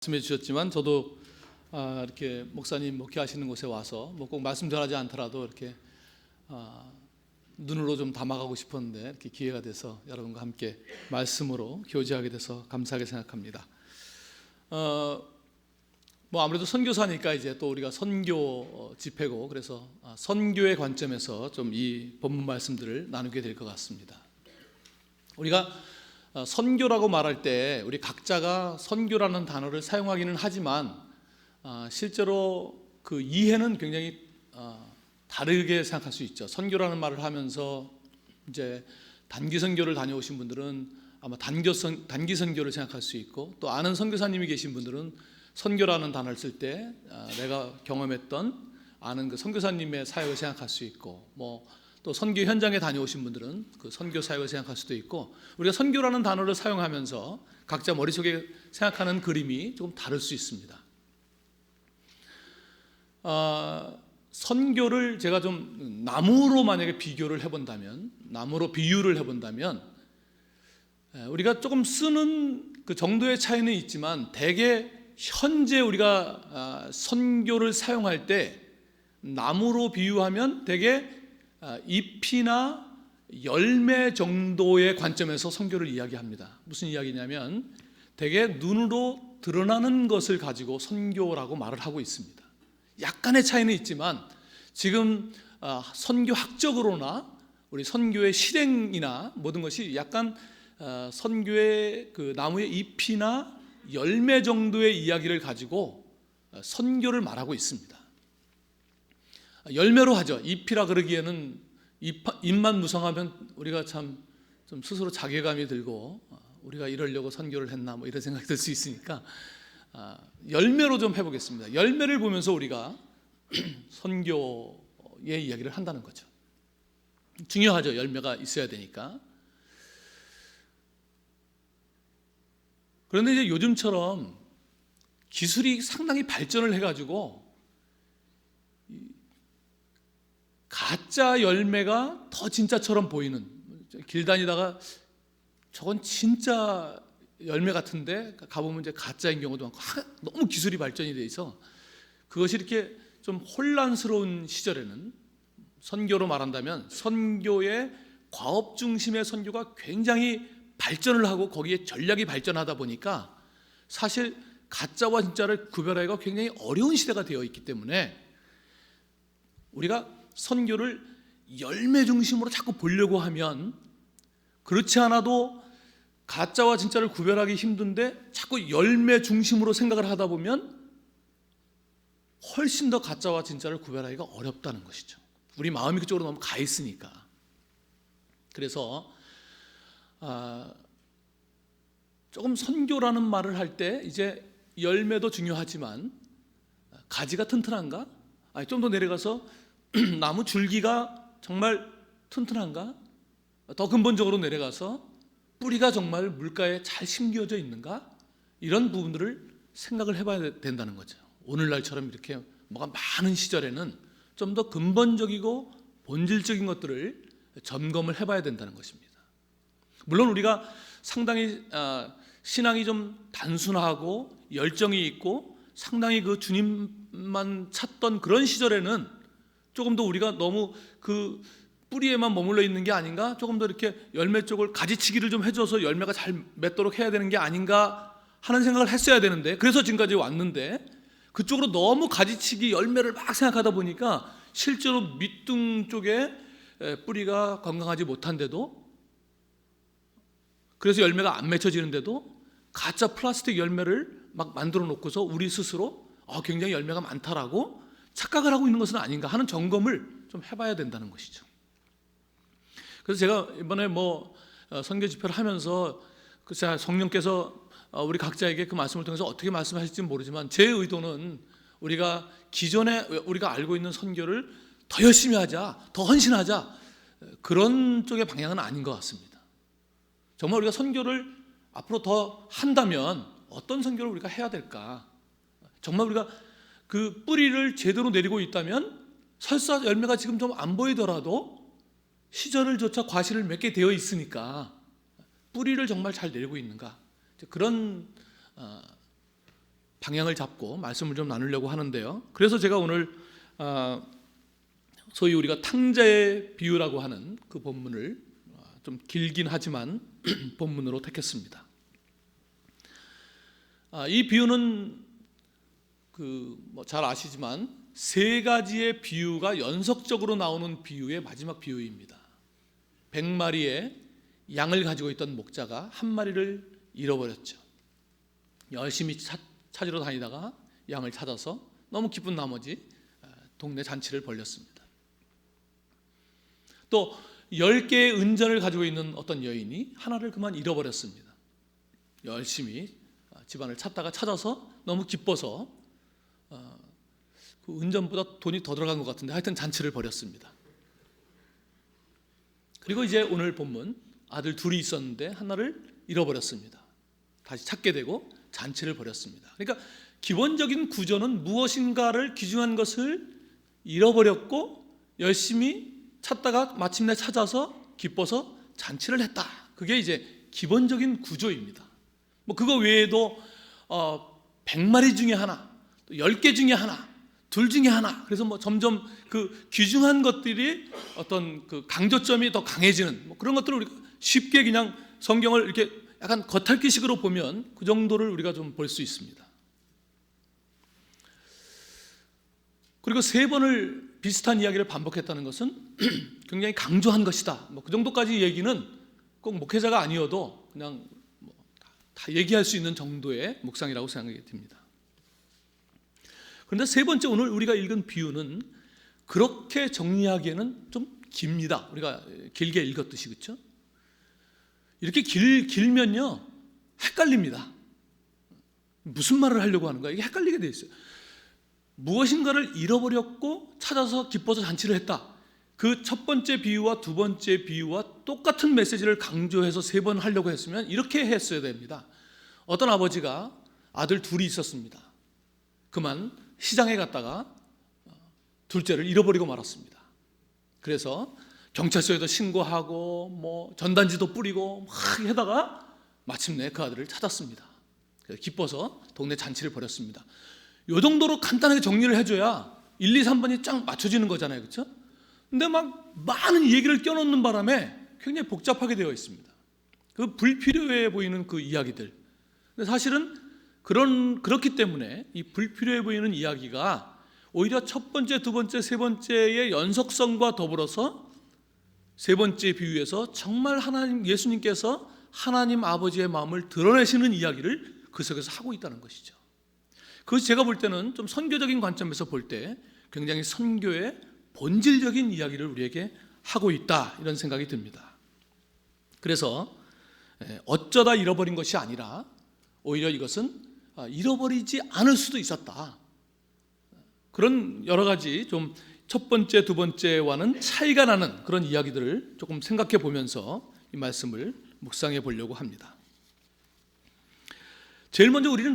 말씀해 주셨지만 저도 이렇게 목사님 목회하시는 곳에 와서 뭐 꼭 말씀 전하지 않더라도 이렇게 눈으로 좀 담아가고 싶었는데 이렇게 기회가 돼서 여러분과 함께 말씀으로 교제하게 돼서 감사하게 생각합니다. 뭐 아무래도 선교사니까 이제 또 우리가 선교 집회고 그래서 선교의 관점에서 좀 이 본문 말씀들을 나누게 될 것 같습니다. 우리가 선교라고 말할 때 우리 각자가 선교라는 단어를 사용하기는 하지만 실제로 그 이해는 굉장히 다르게 생각할 수 있죠. 선교라는 말을 하면서 이제 단기 선교를 다녀오신 분들은 아마 단기 선교를 생각할 수 있고, 또 아는 선교사님이 계신 분들은 선교라는 단어를 쓸 때 내가 경험했던 아는 그 선교사님의 사역을 생각할 수 있고, 뭐 또 선교 현장에 다녀오신 분들은 그 선교 사역을 생각할 수도 있고, 우리가 선교라는 단어를 사용하면서 각자 머릿속에 생각하는 그림이 조금 다를 수 있습니다. 선교를 제가 좀 나무로 만약에 비교를 해본다면, 나무로 비유를 해본다면, 우리가 조금 쓰는 그 정도의 차이는 있지만 대개 현재 우리가 선교를 사용할 때 나무로 비유하면 대개 잎이나 열매 정도의 관점에서 선교를 이야기합니다. 무슨 이야기냐면 대개 눈으로 드러나는 것을 가지고 선교라고 말을 하고 있습니다. 약간의 차이는 있지만 지금 선교학적으로나 우리 선교의 실행이나 모든 것이 약간 선교의 그 나무의 잎이나 열매 정도의 이야기를 가지고 선교를 말하고 있습니다. 열매로 하죠. 잎이라 그러기에는 잎만 무성하면 우리가 참 좀 스스로 자괴감이 들고 우리가 이러려고 선교를 했나 뭐 이런 생각이 들 수 있으니까 열매로 좀 해보겠습니다. 열매를 보면서 우리가 선교의 이야기를 한다는 거죠. 중요하죠. 열매가 있어야 되니까. 그런데 이제 요즘처럼 기술이 상당히 발전을 해가지고 가짜 열매가 더 진짜처럼 보이는, 길 다니다가 저건 진짜 열매 같은데 가보면 이제 가짜인 경우도 많고, 너무 기술이 발전이 돼 있어 그것이 이렇게 좀 혼란스러운 시절에는 선교로 말한다면 선교의 과업 중심의 선교가 굉장히 발전을 하고 거기에 전략이 발전하다 보니까 사실 가짜와 진짜를 구별하기가 굉장히 어려운 시대가 되어 있기 때문에 우리가 선교를 열매 중심으로 자꾸 보려고 하면, 그렇지 않아도 가짜와 진짜를 구별하기 힘든데 자꾸 열매 중심으로 생각을 하다 보면 훨씬 더 가짜와 진짜를 구별하기가 어렵다는 것이죠. 우리 마음이 그쪽으로 너무 가 있으니까. 그래서 조금 선교라는 말을 할 때 이제 열매도 중요하지만 가지가 튼튼한가? 좀 더 내려가서 나무 줄기가 정말 튼튼한가? 더 근본적으로 내려가서 뿌리가 정말 물가에 잘 심겨져 있는가? 이런 부분들을 생각을 해봐야 된다는 거죠. 오늘날처럼 이렇게 뭐가 많은 시절에는 좀 더 근본적이고 본질적인 것들을 점검을 해봐야 된다는 것입니다. 물론 우리가 상당히 신앙이 좀 단순하고 열정이 있고 상당히 그 주님만 찾던 그런 시절에는 조금 더 우리가 너무 그 뿌리에만 머물러 있는 게 아닌가, 조금 더 이렇게 열매 쪽을 가지치기를 좀 해줘서 열매가 잘 맺도록 해야 되는 게 아닌가 하는 생각을 했어야 되는데, 그래서 지금까지 왔는데 그쪽으로 너무 가지치기 열매를 막 생각하다 보니까 실제로 밑둥 쪽에 뿌리가 건강하지 못한데도, 그래서 열매가 안 맺혀지는데도 가짜 플라스틱 열매를 막 만들어 놓고서 우리 스스로 굉장히 열매가 많다라고 착각을 하고 있는 것은 아닌가 하는 점검을 좀 해봐야 된다는 것이죠. 그래서 제가 이번에 선교 집회를 하면서 성령께서 우리 각자에게 그 말씀을 통해서 어떻게 말씀하실지는 모르지만 제 의도는 우리가 기존에 우리가 알고 있는 선교를 더 열심히 하자, 더 헌신하자, 그런 쪽의 방향은 아닌 것 같습니다. 정말 우리가 선교를 앞으로 더 한다면 어떤 선교를 우리가 해야 될까? 정말 우리가 그 뿌리를 제대로 내리고 있다면 설사 열매가 지금 좀 안 보이더라도 시절을 조차 과실을 맺게 되어 있으니까 뿌리를 정말 잘 내리고 있는가, 그런 방향을 잡고 말씀을 좀 나누려고 하는데요. 그래서 제가 오늘 소위 우리가 탕자의 비유라고 하는 그 본문을 좀 길긴 하지만 본문으로 택했습니다. 이 비유는 잘 아시지만 세 가지의 비유가 연속적으로 나오는 비유의 마지막 비유입니다. 100마리의 양을 가지고 있던 목자가 한 마리를 잃어버렸죠. 열심히 찾으러 다니다가 양을 찾아서 너무 기쁜 나머지 동네 잔치를 벌였습니다. 또 10개의 은전을 가지고 있는 어떤 여인이 하나를 그만 잃어버렸습니다. 열심히 집안을 찾다가 찾아서 너무 기뻐서 그 은전보다 돈이 더 들어간 것 같은데 하여튼 잔치를 벌였습니다. 그리고 이제 오늘 본문 아들 둘이 있었는데 하나를 잃어버렸습니다. 다시 찾게 되고 잔치를 벌였습니다. 그러니까 기본적인 구조는 무엇인가를 귀중한 것을 잃어버렸고 열심히 찾다가 마침내 찾아서 기뻐서 잔치를 했다. 그게 이제 기본적인 구조입니다. 그거 외에도 100마리 중에 하나, 또 10개 중에 하나, 둘 중에 하나. 그래서 점점 그 귀중한 것들이 어떤 그 강조점이 더 강해지는 그런 것들을 우리가 쉽게 그냥 성경을 이렇게 약간 겉핥기식으로 보면 그 정도를 우리가 좀 볼 수 있습니다. 그리고 3번을 비슷한 이야기를 반복했다는 것은 굉장히 강조한 것이다. 그 정도까지 얘기는 꼭 목회자가 아니어도 그냥 다 얘기할 수 있는 정도의 묵상이라고 생각이 듭니다. 그런데 세 번째 오늘 우리가 읽은 비유는 그렇게 정리하기에는 좀 깁니다. 우리가 길게 읽었듯이, 그렇죠? 이렇게 길면요 헷갈립니다. 무슨 말을 하려고 하는 거야? 이게 헷갈리게 돼 있어요. 무엇인가를 잃어버렸고 찾아서 기뻐서 잔치를 했다. 그 첫 번째 비유와 두 번째 비유와 똑같은 메시지를 강조해서 3번 하려고 했으면 이렇게 했어야 됩니다. 어떤 아버지가 아들 둘이 있었습니다. 그만 시장에 갔다가 둘째를 잃어버리고 말았습니다. 그래서 경찰서에도 신고하고 전단지도 뿌리고 막 하다가 마침내 그 아들을 찾았습니다. 그래서 기뻐서 동네 잔치를 벌였습니다. 이 정도로 간단하게 정리를 해줘야 1, 2, 3번이 쫙 맞춰지는 거잖아요, 그렇죠? 근데 막 많은 얘기를 껴놓는 바람에 굉장히 복잡하게 되어 있습니다. 그 불필요해 보이는 그 이야기들. 근데 사실은 그렇기 때문에 이 불필요해 보이는 이야기가 오히려 첫 번째, 두 번째, 세 번째의 연속성과 더불어서 세 번째 비유에서 정말 예수님께서 하나님 아버지의 마음을 드러내시는 이야기를 그 속에서 하고 있다는 것이죠. 그것이 제가 볼 때는 좀 선교적인 관점에서 볼 때 굉장히 선교의 본질적인 이야기를 우리에게 하고 있다, 이런 생각이 듭니다. 그래서 어쩌다 잃어버린 것이 아니라 오히려 이것은 잃어버리지 않을 수도 있었다. 그런 여러 가지 좀 첫 번째, 두 번째와는 차이가 나는 그런 이야기들을 조금 생각해 보면서 이 말씀을 묵상해 보려고 합니다. 제일 먼저 우리는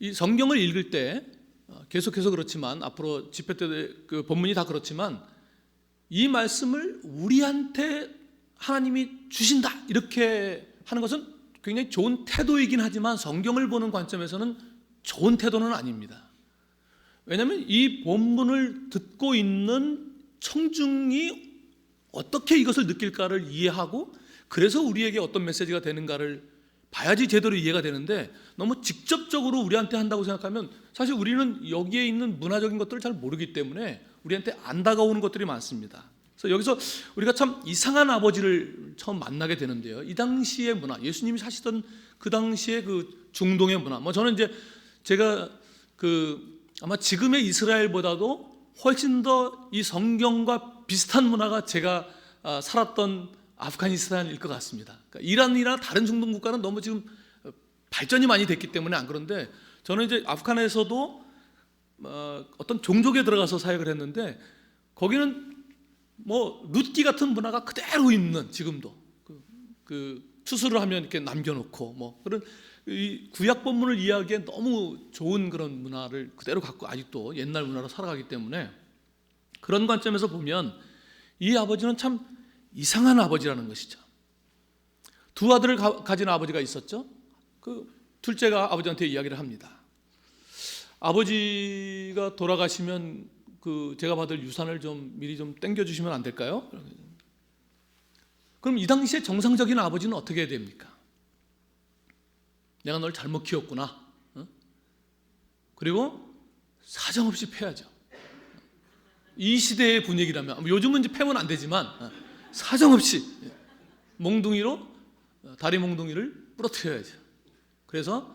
이 성경을 읽을 때 계속해서 그렇지만 앞으로 집회 때 그 본문이 다 그렇지만 이 말씀을 우리한테 하나님이 주신다 이렇게 하는 것은 굉장히 좋은 태도이긴 하지만 성경을 보는 관점에서는 좋은 태도는 아닙니다. 왜냐하면 이 본문을 듣고 있는 청중이 어떻게 이것을 느낄까를 이해하고 그래서 우리에게 어떤 메시지가 되는가를 봐야지 제대로 이해가 되는데 너무 직접적으로 우리한테 한다고 생각하면 사실 우리는 여기에 있는 문화적인 것들을 잘 모르기 때문에 우리한테 안 다가오는 것들이 많습니다. 그래서 여기서 우리가 참 이상한 아버지를 처음 만나게 되는데요. 이 당시의 문화, 예수님이 사시던 그 당시의 그 중동의 문화. 저는 이제 제가 아마 지금의 이스라엘보다도 훨씬 더 이 성경과 비슷한 문화가 제가 살았던 아프가니스탄일 것 같습니다. 그러니까 이란이나 다른 중동 국가는 너무 지금 발전이 많이 됐기 때문에 안 그런데 저는 이제 아프간에서도 어떤 종족에 들어가서 사역을 했는데 거기는 룻기 같은 문화가 그대로 있는 지금도 그 추수를 하면 이렇게 남겨놓고 그런 이 구약 본문을 이해하기에 너무 좋은 그런 문화를 그대로 갖고 아직도 옛날 문화로 살아가기 때문에 그런 관점에서 보면 이 아버지는 참 이상한 아버지라는 것이죠. 두 아들을 가진 아버지가 있었죠. 그 둘째가 아버지한테 이야기를 합니다. 아버지가 돌아가시면 제가 받을 유산을 좀 미리 좀 땡겨주시면 안 될까요? 그럼 이 당시에 정상적인 아버지는 어떻게 해야 됩니까? 내가 널 잘못 키웠구나. 그리고 사정없이 패야죠. 이 시대의 분위기라면, 요즘은 이제 패면 안 되지만 사정없이 몽둥이로 다리 몽둥이를 부러뜨려야죠. 그래서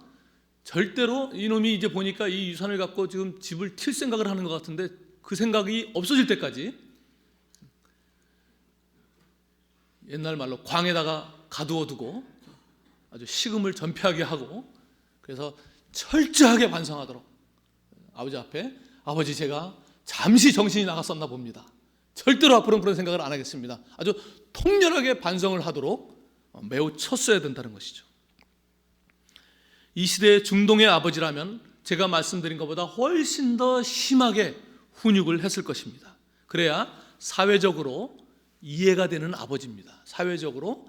절대로 이놈이 이제 보니까 이 유산을 갖고 지금 집을 튈 생각을 하는 것 같은데 그 생각이 없어질 때까지 옛날 말로 광에다가 가두어두고 아주 식음을 전폐하게 하고, 그래서 철저하게 반성하도록 아버지 앞에, 아버지 제가 잠시 정신이 나갔었나 봅니다. 절대로 앞으로는 그런 생각을 안 하겠습니다. 아주 통렬하게 반성을 하도록 매우 쳤어야 된다는 것이죠. 이 시대의 중동의 아버지라면 제가 말씀드린 것보다 훨씬 더 심하게 훈육을 했을 것입니다. 그래야 사회적으로 이해가 되는 아버지입니다. 사회적으로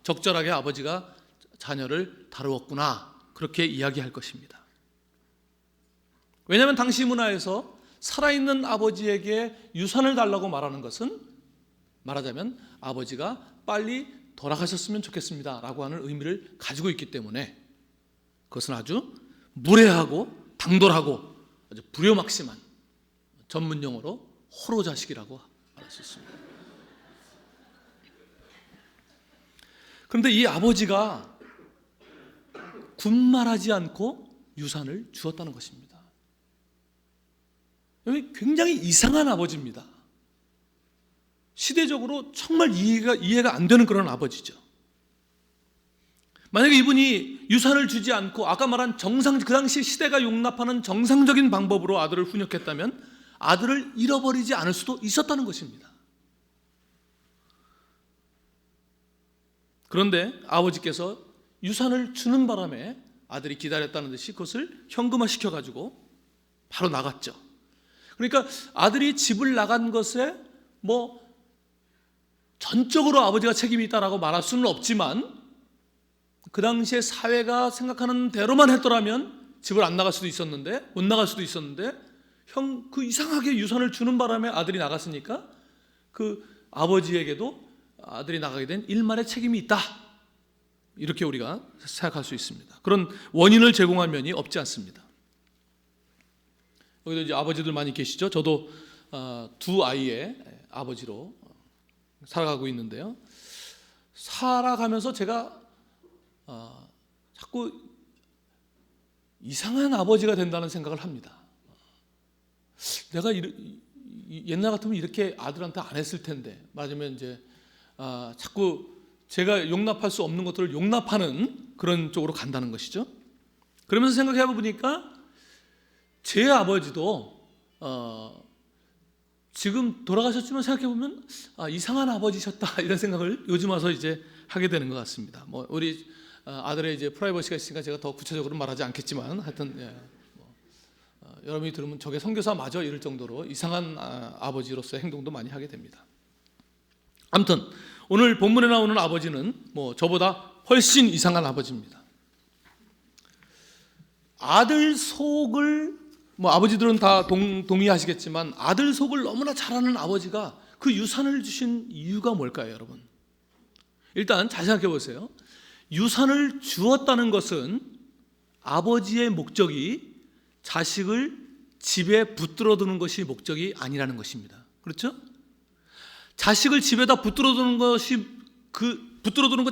적절하게 아버지가 자녀를 다루었구나, 그렇게 이야기할 것입니다. 왜냐하면 당시 문화에서 살아있는 아버지에게 유산을 달라고 말하는 것은, 말하자면 아버지가 빨리 돌아가셨으면 좋겠습니다 라고 하는 의미를 가지고 있기 때문에 그것은 아주 무례하고 당돌하고 아주 불효막심한, 전문용어로 호로자식이라고 말할 수 있습니다. 그런데 이 아버지가 군말하지 않고 유산을 주었다는 것입니다. 굉장히 이상한 아버지입니다. 시대적으로 정말 이해가 안 되는 그런 아버지죠. 만약에 이분이 유산을 주지 않고 아까 말한 그 당시 시대가 용납하는 정상적인 방법으로 아들을 훈육했다면 아들을 잃어버리지 않을 수도 있었다는 것입니다. 그런데 아버지께서 유산을 주는 바람에 아들이 기다렸다는 듯이 그것을 현금화시켜가지고 바로 나갔죠. 그러니까 아들이 집을 나간 것에 전적으로 아버지가 책임이 있다라고 말할 수는 없지만, 그 당시에 사회가 생각하는 대로만 했더라면 집을 안 나갈 수도 있었는데, 못 나갈 수도 있었는데, 그 이상하게 유산을 주는 바람에 아들이 나갔으니까 그 아버지에게도 아들이 나가게 된 일말의 책임이 있다, 이렇게 우리가 생각할 수 있습니다. 그런 원인을 제공할 면이 없지 않습니다. 여기도 이제 아버지들 많이 계시죠. 저도 두 아이의 아버지로 살아가고 있는데요. 살아가면서 제가 자꾸 이상한 아버지가 된다는 생각을 합니다. 내가 옛날 같으면 이렇게 아들한테 안 했을 텐데, 말하자면 이제 자꾸 제가 용납할 수 없는 것들을 용납하는 그런 쪽으로 간다는 것이죠. 그러면서 생각해 보니까 제 아버지도 지금 돌아가셨지만 생각해 보면 이상한 아버지셨다, 이런 생각을 요즘 와서 이제 하게 되는 것 같습니다. 우리 아들의 이제 프라이버시가 있으니까 제가 더 구체적으로 말하지 않겠지만, 하여튼 여러분이 들으면 저게 선교사 맞아 이럴 정도로 이상한 아버지로서의 행동도 많이 하게 됩니다. 아무튼 오늘 본문에 나오는 아버지는 저보다 훨씬 이상한 아버지입니다. 아들 속을 아버지들은 다 동의하시겠지만 아들 속을 너무나 잘하는 아버지가 그 유산을 주신 이유가 뭘까요, 여러분? 일단 잘 생각해 보세요. 유산을 주었다는 것은 아버지의 목적이 자식을 집에 붙들어두는 것이 목적이 아니라는 것입니다. 그렇죠? 자식을 집에다 붙들어두는 것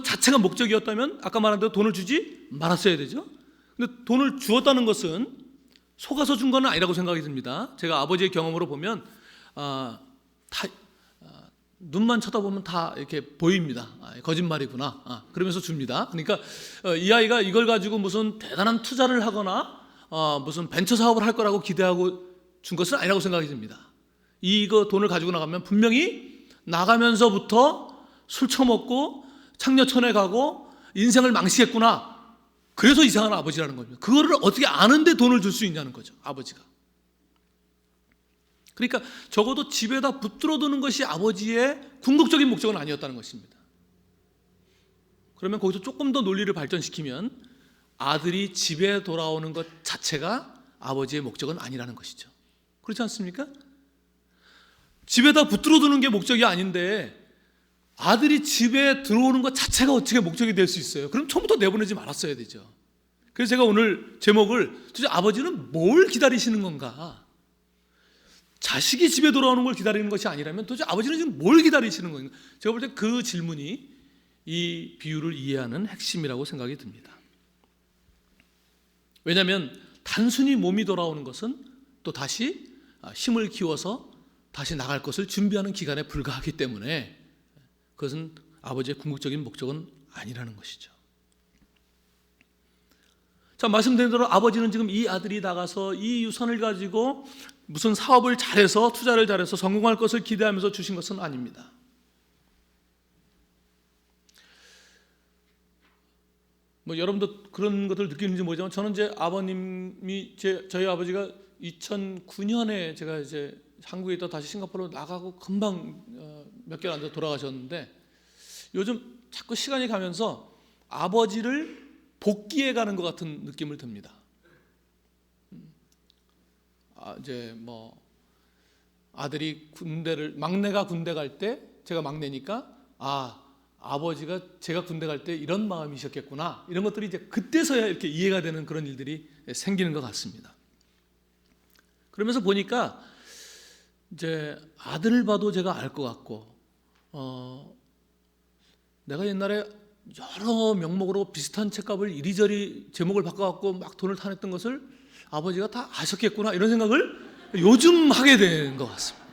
자체가 목적이었다면 아까 말한 대로 돈을 주지 말았어야 되죠. 근데 돈을 주었다는 것은 속아서 준 건 아니라고 생각이 듭니다. 제가 아버지의 경험으로 보면 눈만 쳐다보면 다 이렇게 보입니다. 거짓말이구나. 그러면서 줍니다. 그러니까 이 아이가 이걸 가지고 무슨 대단한 투자를 하거나 무슨 벤처 사업을 할 거라고 기대하고 준 것은 아니라고 생각이 듭니다. 이거 돈을 가지고 나가면 분명히 나가면서부터 술 처먹고 창녀촌에 가고 인생을 망치겠구나. 그래서 이상한 아버지라는 겁니다. 그거를 어떻게 아는데 돈을 줄 수 있냐는 거죠, 아버지가. 그러니까 적어도 집에다 붙들어두는 것이 아버지의 궁극적인 목적은 아니었다는 것입니다. 그러면 거기서 조금 더 논리를 발전시키면 아들이 집에 돌아오는 것 자체가 아버지의 목적은 아니라는 것이죠. 그렇지 않습니까? 집에다 붙들어 두는 게 목적이 아닌데 아들이 집에 들어오는 것 자체가 어떻게 목적이 될 수 있어요? 그럼 처음부터 내보내지 말았어야 되죠. 그래서 제가 오늘 제목을 도대체 아버지는 뭘 기다리시는 건가? 자식이 집에 돌아오는 걸 기다리는 것이 아니라면 도대체 아버지는 지금 뭘 기다리시는 건가? 제가 볼 때 그 질문이 이 비유를 이해하는 핵심이라고 생각이 듭니다. 왜냐하면 단순히 몸이 돌아오는 것은 또 다시 힘을 키워서 다시 나갈 것을 준비하는 기간에 불과하기 때문에 그것은 아버지의 궁극적인 목적은 아니라는 것이죠. 자, 말씀드린 대로 아버지는 지금 이 아들이 나가서 이 유산을 가지고 무슨 사업을 잘해서 투자를 잘해서 성공할 것을 기대하면서 주신 것은 아닙니다. 뭐 여러분도 그런 것들 느끼는지 모르지만 저는 이제 아버님이 저희 아버지가 2009년에 제가 이제 한국에 있다 다시 싱가포르로 나가고 금방 몇 개월 안 돼서 돌아가셨는데 요즘 자꾸 시간이 가면서 아버지를 복귀해 가는 것 같은 느낌을 듭니다. 이제 뭐 아들이 막내가 군대 갈 때 제가 막내니까 아버지가 제가 군대 갈 때 이런 마음이셨겠구나, 이런 것들이 이제 그때서야 이렇게 이해가 되는 그런 일들이 생기는 것 같습니다. 그러면서 보니까 이제 아들을 봐도 제가 알 것 같고, 내가 옛날에 여러 명목으로 비슷한 책값을 이리저리 제목을 바꿔갖고 막 돈을 타냈던 것을 아버지가 다 아셨겠구나, 이런 생각을 요즘 하게 된 것 같습니다.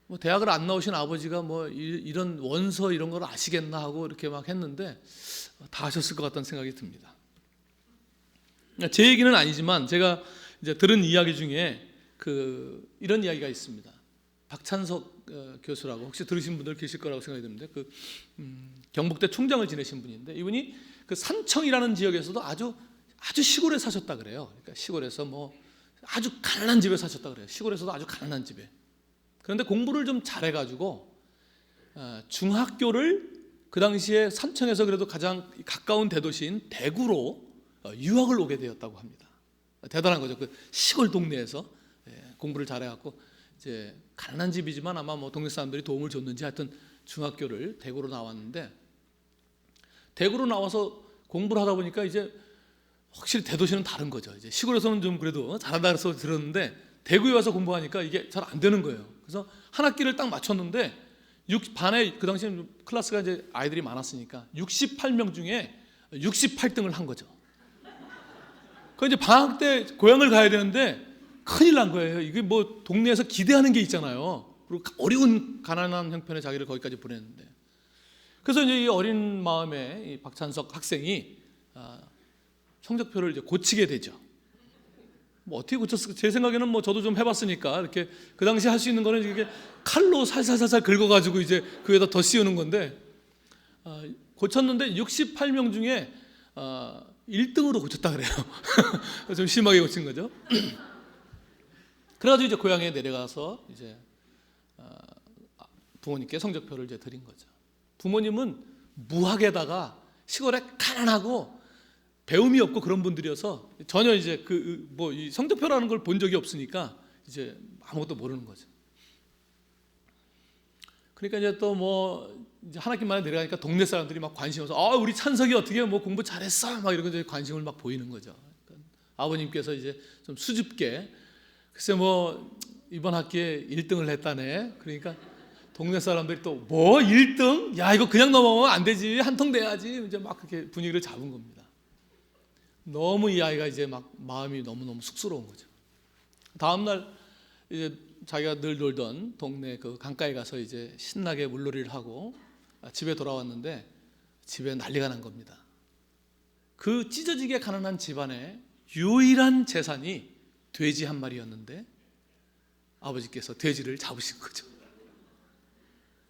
뭐 대학을 안 나오신 아버지가 뭐 이런 원서 이런 걸 아시겠나 하고 이렇게 막 했는데 다 아셨을 것 같다는 생각이 듭니다. 제 얘기는 아니지만 제가 이제 들은 이야기 중에 이런 이야기가 있습니다. 박찬석 교수라고 혹시 들으신 분들 계실 거라고 생각이 듭니다. 경북대 총장을 지내신 분인데 이분이 그 산청이라는 지역에서도 아주 시골에 사셨다 그래요. 그러니까 시골에서 뭐 아주 가난한 집에 사셨다 그래요. 시골에서도 아주 가난한 집에. 그런데 공부를 좀 잘해가지고 중학교를 그 당시에 산청에서 그래도 가장 가까운 대도시인 대구로 유학을 오게 되었다고 합니다. 대단한 거죠. 그 시골 동네에서 공부를 잘해갖고 이제 가난한 집이지만 아마 뭐 동네 사람들이 도움을 줬는지 하여튼 중학교를 대구로 나왔는데, 대구로 나와서 공부를 하다 보니까 이제 확실히 대도시는 다른 거죠. 이제 시골에서는 좀 그래도 잘한다 그래서 들었는데 대구에 와서 공부하니까 이게 잘 안 되는 거예요. 그래서 한 학기를 딱 맞췄는데 반에 그 당시에 클래스가 이제 아이들이 많았으니까 68명 중에 68등을 한 거죠. 그 이제 방학 때 고향을 가야 되는데 큰일 난 거예요. 이게 뭐 동네에서 기대하는 게 있잖아요. 그리고 어려운 가난한 형편에 자기를 거기까지 보냈는데, 그래서 이제 이 어린 마음에 이 박찬석 학생이 성적표를 이제 고치게 되죠. 뭐 어떻게 고쳤을까? 제 생각에는 뭐 저도 좀 해봤으니까 이렇게 그 당시 할 수 있는 거는 이렇게 칼로 살살살살 긁어가지고 이제 그 위에다 더 씌우는 건데 고쳤는데 68명 중에 1등으로 고쳤다 그래요. 좀 심하게 고친 거죠. 그래가지고 이제 고향에 내려가서 이제 부모님께 성적표를 이제 드린 거죠. 부모님은 무학에다가 시골에 가난하고 배움이 없고 그런 분들이어서 전혀 이제 이 성적표라는 걸 본 적이 없으니까 이제 아무것도 모르는 거죠. 그러니까 이제 또 뭐 이제 한 학기 만에 내려가니까 동네 사람들이 막 관심 와서 우리 찬석이 어떻게 뭐 공부 잘했어 막 이러고 이제 관심을 막 보이는 거죠. 그러니까 아버님께서 이제 좀 수줍게 글쎄 뭐 이번 학기에 1등을 했다네. 그러니까 동네 사람들이 또 뭐 1등? 야 이거 그냥 넘어가면 안 되지, 한 통 내야지, 이제 막 그렇게 분위기를 잡은 겁니다. 너무 이 아이가 이제 막 마음이 너무너무 쑥스러운 거죠. 다음날 이제 자기가 늘 놀던 동네 그 강가에 가서 이제 신나게 물놀이를 하고 집에 돌아왔는데 집에 난리가 난 겁니다. 그 찢어지게 가난한 집안의 유일한 재산이 돼지 한 마리였는데 아버지께서 돼지를 잡으신 거죠.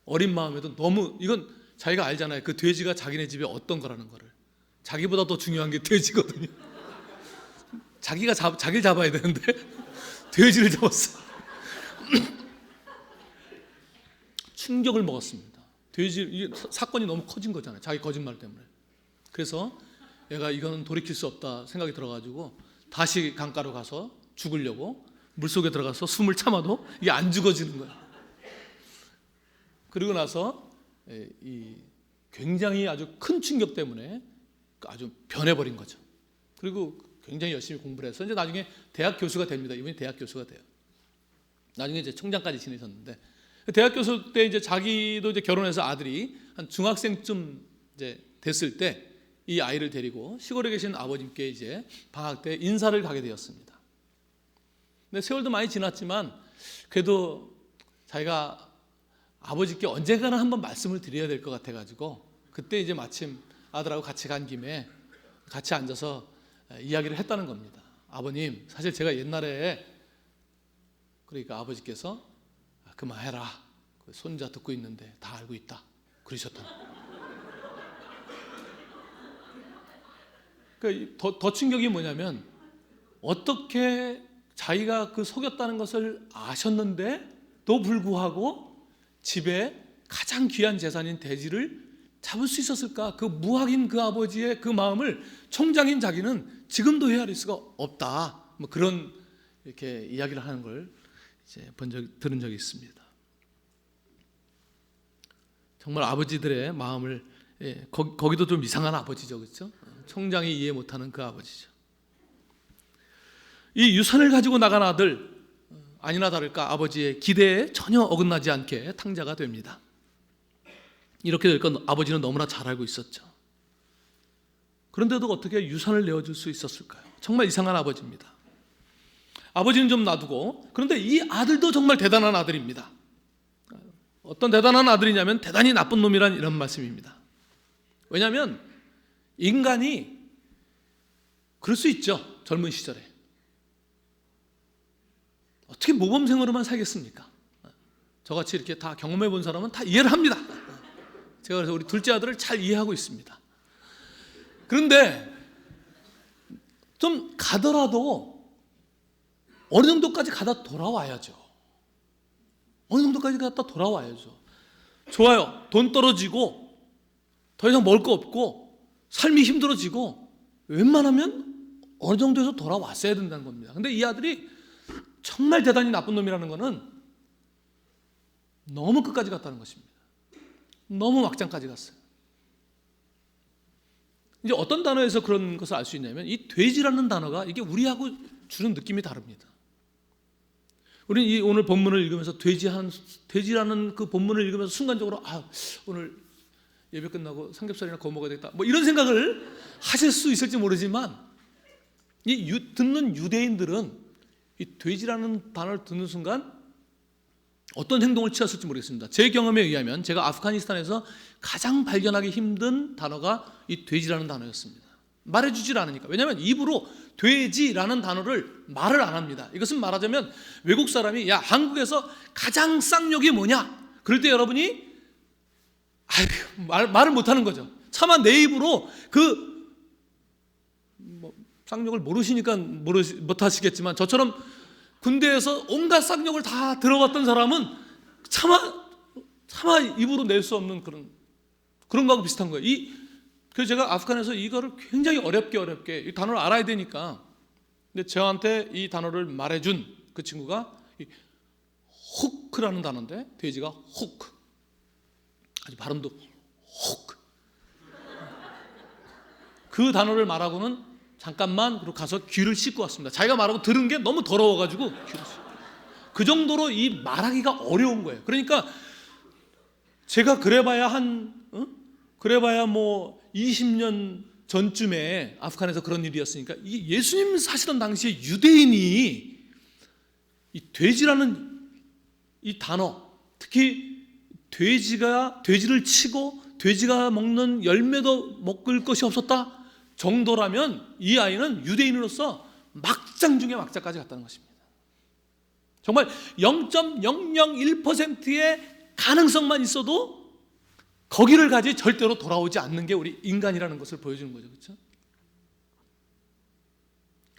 어린 마음에도 너무, 이건 자기가 알잖아요. 그 돼지가 자기네 집에 어떤 거라는 거를. 자기보다 더 중요한 게 돼지거든요. 자기를 잡아야 되는데 돼지를 잡았어. 충격을 먹었습니다. 이게 사건이 너무 커진 거잖아요. 자기 거짓말 때문에. 그래서 얘가 이거는 돌이킬 수 없다 생각이 들어가지고 다시 강가로 가서 죽으려고 물속에 들어가서 숨을 참아도 이게 안 죽어지는 거예요. 그리고 나서 이 굉장히 아주 큰 충격 때문에 아주 변해버린 거죠. 그리고 굉장히 열심히 공부를 해서 이제 나중에 대학 교수가 됩니다. 이분이 대학 교수가 돼요. 나중에 이제 총장까지 지내셨는데, 대학 교수 때 이제 자기도 이제 결혼해서 아들이 한 중학생쯤 이제 됐을 때 이 아이를 데리고 시골에 계신 아버님께 이제 방학 때 인사를 가게 되었습니다. 근데 세월도 많이 지났지만 그래도 자기가 아버지께 언젠가는 한번 말씀을 드려야 될 것 같아가지고 그때 이제 마침 아들하고 같이 간 김에 같이 앉아서 이야기를 했다는 겁니다. 아버님, 사실 제가 옛날에, 그러니까 아버지께서 그만해라, 손자 듣고 있는데 다 알고 있다 그러셨다. 그러니까 더 충격이 뭐냐면, 어떻게 자기가 그 속였다는 것을 아셨는데도 불구하고 집에 가장 귀한 재산인 돼지를 잡을 수 있었을까? 그 무학인 그 아버지의 그 마음을 총장인 자기는 지금도 헤아릴 수가 없다. 뭐 그런 이렇게 이야기를 하는 걸 이제 들은 적이 있습니다. 정말 아버지들의 마음을, 거기도 좀 이상한 아버지죠, 그렇죠? 총장이 이해 못하는 그 아버지죠. 이 유산을 가지고 나간 아들, 아니나 다를까 아버지의 기대에 전혀 어긋나지 않게 탕자가 됩니다. 이렇게 될 건 아버지는 너무나 잘 알고 있었죠. 그런데도 어떻게 유산을 내어줄 수 있었을까요? 정말 이상한 아버지입니다. 아버지는 좀 놔두고, 그런데 이 아들도 정말 대단한 아들입니다. 어떤 대단한 아들이냐면 대단히 나쁜 놈이란 이런 말씀입니다. 왜냐하면 인간이 그럴 수 있죠. 젊은 시절에 어떻게 모범생으로만 살겠습니까? 저같이 이렇게 다 경험해 본 사람은 다 이해를 합니다. 제가 그래서 우리 둘째 아들을 잘 이해하고 있습니다. 그런데 좀 가더라도 어느 정도까지 가다 돌아와야죠. 어느 정도까지 갔다 돌아와야죠. 좋아요. 돈 떨어지고 더 이상 먹을 거 없고 삶이 힘들어지고 웬만하면 어느 정도에서 돌아왔어야 된다는 겁니다. 근데 이 아들이 정말 대단히 나쁜 놈이라는 것은 너무 끝까지 갔다는 것입니다. 너무 막장까지 갔어요. 이제 어떤 단어에서 그런 것을 알 수 있냐면, 이 돼지라는 단어가 이게 우리하고 주는 느낌이 다릅니다. 우리는 이 오늘 본문을 읽으면서 돼지라는 그 본문을 읽으면서 순간적으로 오늘 예배 끝나고 삼겹살이나 구워 먹어야 되겠다, 뭐 이런 생각을 하실 수 있을지 모르지만, 듣는 유대인들은 이 돼지라는 단어를 듣는 순간 어떤 행동을 취했을지 모르겠습니다. 제 경험에 의하면 제가 아프가니스탄에서 가장 발견하기 힘든 단어가 이 돼지라는 단어였습니다. 말해주질 않으니까. 왜냐하면 입으로 돼지라는 단어를 말을 안 합니다. 이것은 말하자면 외국 사람이 야, 한국에서 가장 쌍욕이 뭐냐? 그럴 때 여러분이 말을 못하는 거죠. 차마 내 입으로 쌍욕을 모르시니까 못하시겠지만, 저처럼 군대에서 온갖 쌍욕을 다 들어봤던 사람은 차마 입으로 낼 수 없는 그런 거하고 비슷한 거예요. 그래서 제가 아프간에서 이거를 굉장히 어렵게 이 단어를 알아야 되니까, 근데 저한테 이 단어를 말해준 그 친구가 후크라는 단어인데, 돼지가 후크, 아주 발음도 후크. 그 단어를 말하고는 잠깐만 그리고 가서 귀를 씻고 왔습니다. 자기가 말하고 들은 게 너무 더러워가지고 귀를 씻고. 그 정도로 이 말하기가 어려운 거예요. 그러니까 제가 그래봐야 뭐 20년 전쯤에 아프간에서 그런 일이었으니까, 이 예수님 사시던 당시에 유대인이 이 돼지라는 이 단어, 특히 돼지를 치고 돼지가 먹는 열매도 먹을 것이 없었다 정도라면, 이 아이는 유대인으로서 막장 중에 막장까지 갔다는 것입니다. 정말 0.001%의 가능성만 있어도 거기를 가지 절대로 돌아오지 않는 게 우리 인간이라는 것을 보여주는 거죠. 그렇죠?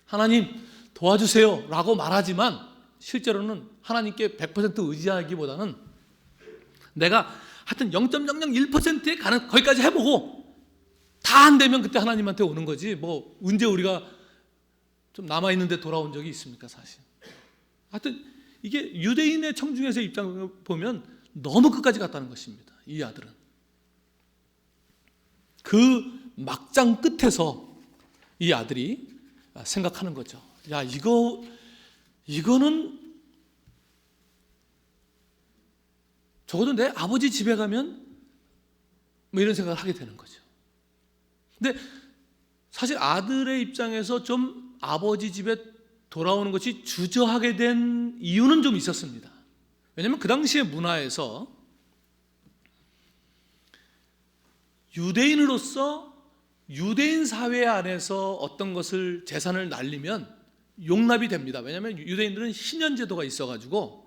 하나님 도와주세요 라고 말하지만 실제로는 하나님께 100% 의지하기보다는 내가 하여튼 0.001%에 가는 거기까지 해보고 다 안 되면 그때 하나님한테 오는 거지. 뭐 언제 우리가 좀 남아 있는데 돌아온 적이 있습니까, 사실. 하여튼 이게 유대인의 청중에서의 입장을 보면 너무 끝까지 갔다는 것입니다. 이 아들은 그 막장 끝에서 이 아들이 생각하는 거죠. 야, 이거는 적어도 내 아버지 집에 가면 뭐 이런 생각을 하게 되는 거죠. 근데 사실 아들의 입장에서 좀 아버지 집에 돌아오는 것이 주저하게 된 이유는 좀 있었습니다. 왜냐하면 그 당시의 문화에서 유대인으로서 유대인 사회 안에서 어떤 것을 재산을 날리면 용납이 됩니다. 왜냐하면 유대인들은 신연제도가 있어가지고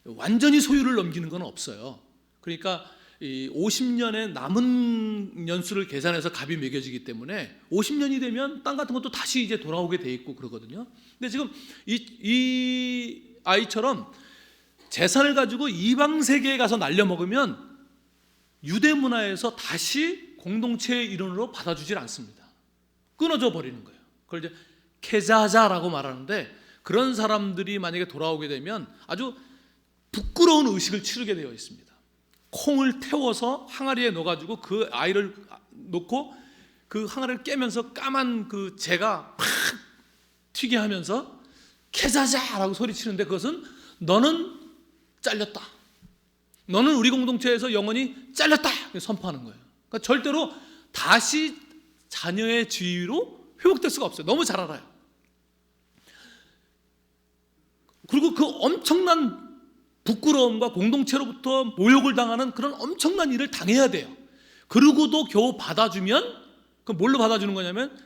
완전히 소유를 넘기는 건 없어요. 그러니까 이 50년의 남은 연수를 계산해서 값이 매겨지기 때문에 50년이 되면 땅 같은 것도 다시 이제 돌아오게 돼 있고 그러거든요. 근데 지금 이 아이처럼 재산을 가지고 이방 세계에 가서 날려 먹으면 유대 문화에서 다시 공동체의 일원으로 받아주질 않습니다. 끊어져 버리는 거예요. 그걸 이제 케자자라고 말하는데, 그런 사람들이 만약에 돌아오게 되면 아주 부끄러운 의식을 치르게 되어 있습니다. 콩을 태워서 항아리에 넣어가지고 그 아이를 놓고 그 항아리를 깨면서 까만 그 재가 팍 튀게 하면서 케자자라고 소리치는데, 그것은 너는 잘렸다, 너는 우리 공동체에서 영원히 잘렸다 선포하는 거예요. 그러니까 절대로 다시 자녀의 지위로 회복될 수가 없어요. 너무 잘 알아요. 그리고 그 엄청난 부끄러움과 공동체로부터 모욕을 당하는 그런 엄청난 일을 당해야 돼요. 그러고도 겨우 받아주면, 그 뭘로 받아주는 거냐면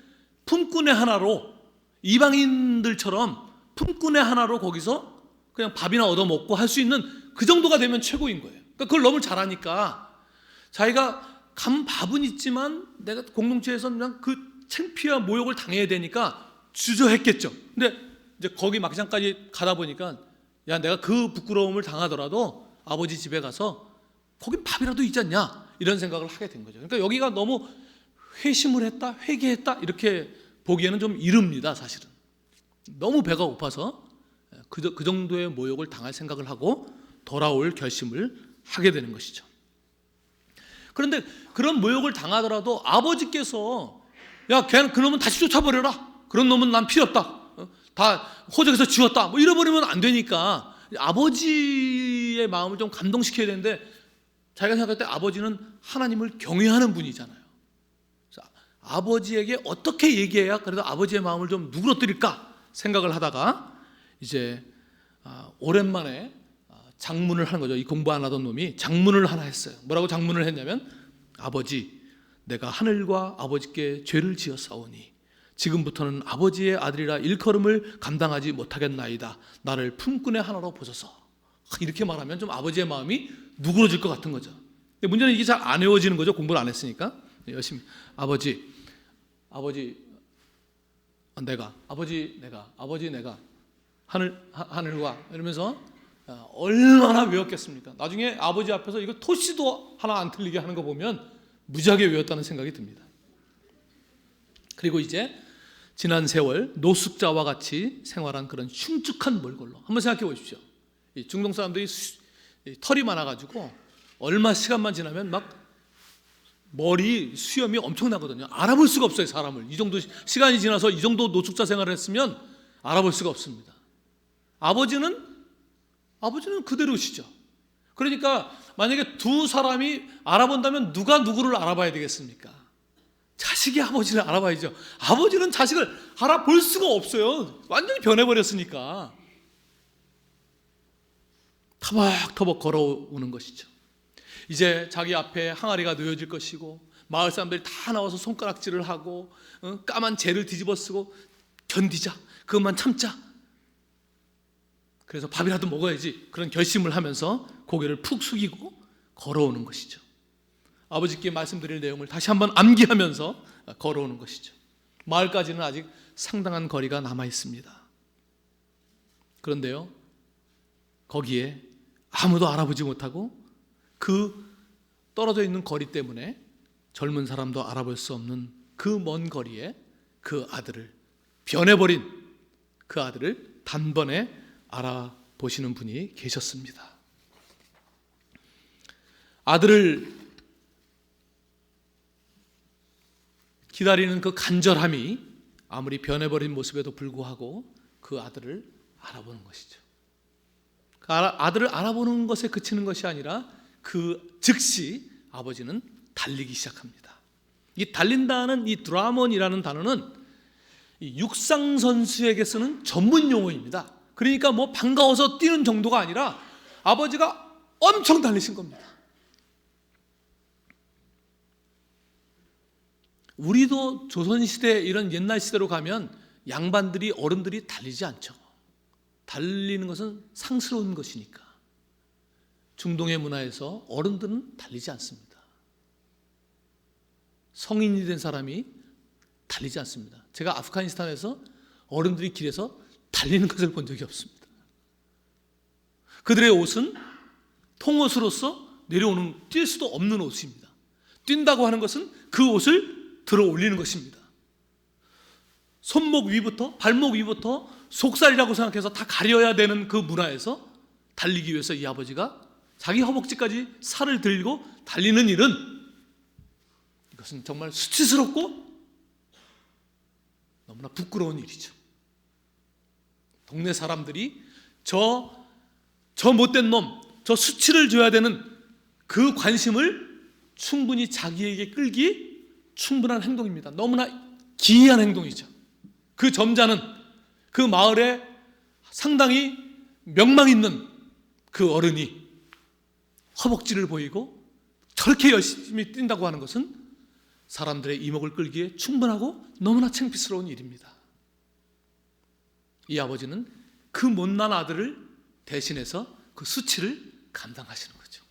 품꾼의 하나로, 이방인들처럼 품꾼의 하나로 거기서 그냥 밥이나 얻어먹고 할 수 있는 그 정도가 되면 최고인 거예요. 그러니까 그걸 너무 잘하니까 자기가 간 밥은 있지만 내가 공동체에서 그냥 그 창피와 모욕을 당해야 되니까 주저했겠죠. 근데 이제 거기 막상까지 가다 보니까, 야, 내가 그 부끄러움을 당하더라도 아버지 집에 가서 거긴 밥이라도 있지 않냐, 이런 생각을 하게 된 거죠. 그러니까 여기가 너무 회심을 했다, 회개했다 이렇게 보기에는 좀 이릅니다. 사실은 너무 배가 고파서 그 정도의 모욕을 당할 생각을 하고 돌아올 결심을 하게 되는 것이죠. 그런데 그런 모욕을 당하더라도 아버지께서, 야, 걔는 그놈은 다시 쫓아버려라, 그런 놈은 난 필요 없다, 다 호적에서 지웠다, 뭐 잃어버리면 안 되니까 아버지의 마음을 좀 감동시켜야 되는데, 자기가 생각할 때 아버지는 하나님을 경외하는 분이잖아요. 그래서 아버지에게 어떻게 얘기해야 그래도 아버지의 마음을 좀 누그러뜨릴까 생각을 하다가 이제 오랜만에 장문을 하는 거죠. 이 공부 안 하던 놈이 장문을 하나 했어요. 뭐라고 장문을 했냐면, 아버지, 내가 하늘과 아버지께 죄를 지었사오니 지금부터는 아버지의 아들이라 일컬음을 감당하지 못하겠나이다. 나를 품꾼의 하나로 보소서. 이렇게 말하면 좀 아버지의 마음이 누그러질 것 같은 거죠. 근데 문제는 이게 잘 안 외워지는 거죠. 공부를 안 했으니까. 열심히 아버지 내가 하늘과 이러면서 얼마나 외웠겠습니까? 나중에 아버지 앞에서 이거 토시도 하나 안 틀리게 하는 거 보면 무지하게 외웠다는 생각이 듭니다. 그리고 이제 지난 세월 노숙자와 같이 생활한 그런 흉측한 몰골로 한번 생각해 보십시오. 이 중동 사람들이 털이 많아가지고 얼마 시간만 지나면 막 머리 수염이 엄청나거든요. 알아볼 수가 없어요, 사람을. 이 정도 시간이 지나서 이 정도 노숙자 생활을 했으면 알아볼 수가 없습니다. 아버지는 그대로시죠. 그러니까 만약에 두 사람이 알아본다면 누가 누구를 알아봐야 되겠습니까? 자식이 아버지를 알아봐야죠. 아버지는 자식을 알아볼 수가 없어요. 완전히 변해버렸으니까. 터벅터벅 걸어오는 것이죠. 이제 자기 앞에 항아리가 놓여질 것이고 마을 사람들이 다 나와서 손가락질을 하고 까만 재를 뒤집어 쓰고 견디자, 그것만 참자, 그래서 밥이라도 먹어야지, 그런 결심을 하면서 고개를 푹 숙이고 걸어오는 것이죠. 아버지께 말씀드릴 내용을 다시 한번 암기하면서 걸어오는 것이죠. 마을까지는 아직 상당한 거리가 남아 있습니다. 그런데요, 거기에 아무도 알아보지 못하고 그 떨어져 있는 거리 때문에 젊은 사람도 알아볼 수 없는 그 먼 거리에 그 아들을, 변해버린 그 아들을 단번에 알아보시는 분이 계셨습니다. 아들을 기다리는 그 간절함이 아무리 변해버린 모습에도 불구하고 그 아들을 알아보는 것이죠. 그 아들을 알아보는 것에 그치는 것이 아니라 그 즉시 아버지는 달리기 시작합니다. 이 달린다는 이 드라몬이라는 단어는 이 육상 선수에게 쓰는 전문 용어입니다. 그러니까 뭐 반가워서 뛰는 정도가 아니라 아버지가 엄청 달리신 겁니다. 우리도 조선시대 이런 옛날 시대로 가면 양반들이, 어른들이 달리지 않죠. 달리는 것은 상스러운 것이니까. 중동의 문화에서 어른들은 달리지 않습니다. 성인이 된 사람이 달리지 않습니다. 제가 아프가니스탄에서 어른들이 길에서 달리는 것을 본 적이 없습니다. 그들의 옷은 통옷으로서 내려오는, 뛸 수도 없는 옷입니다. 뛴다고 하는 것은 그 옷을 들어 올리는 것입니다. 손목 위부터 발목 위부터 속살이라고 생각해서 다 가려야 되는 그 문화에서 달리기 위해서 이 아버지가 자기 허벅지까지 살을 들고 달리는 일은, 이것은 정말 수치스럽고 너무나 부끄러운 일이죠. 동네 사람들이 저 못된 놈, 저 수치를 줘야 되는 그 관심을 충분히 자기에게 끌기 충분한 행동입니다. 너무나 기이한 행동이죠. 그 점잖은 그 마을에 상당히 명망 있는 그 어른이 허벅지를 보이고 저렇게 열심히 뛴다고 하는 것은 사람들의 이목을 끌기에 충분하고 너무나 창피스러운 일입니다. 이 아버지는 그 못난 아들을 대신해서 그 수치를 감당하시는 거죠.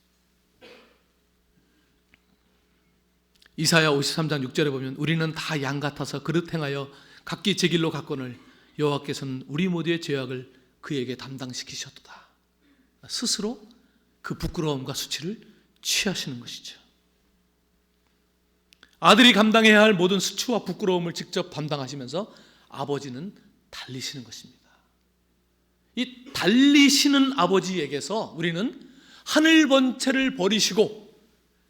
이사야 53장 6절에 보면 우리는 다 양 같아서 그릇 행하여 각기 제 길로 갔거늘 여호와께서는 우리 모두의 죄악을 그에게 담당시키셨도다. 스스로 그 부끄러움과 수치를 취하시는 것이죠. 아들이 감당해야 할 모든 수치와 부끄러움을 직접 담당하시면서 아버지는 달리시는 것입니다. 이 달리시는 아버지에게서 우리는 하늘 번채를 버리시고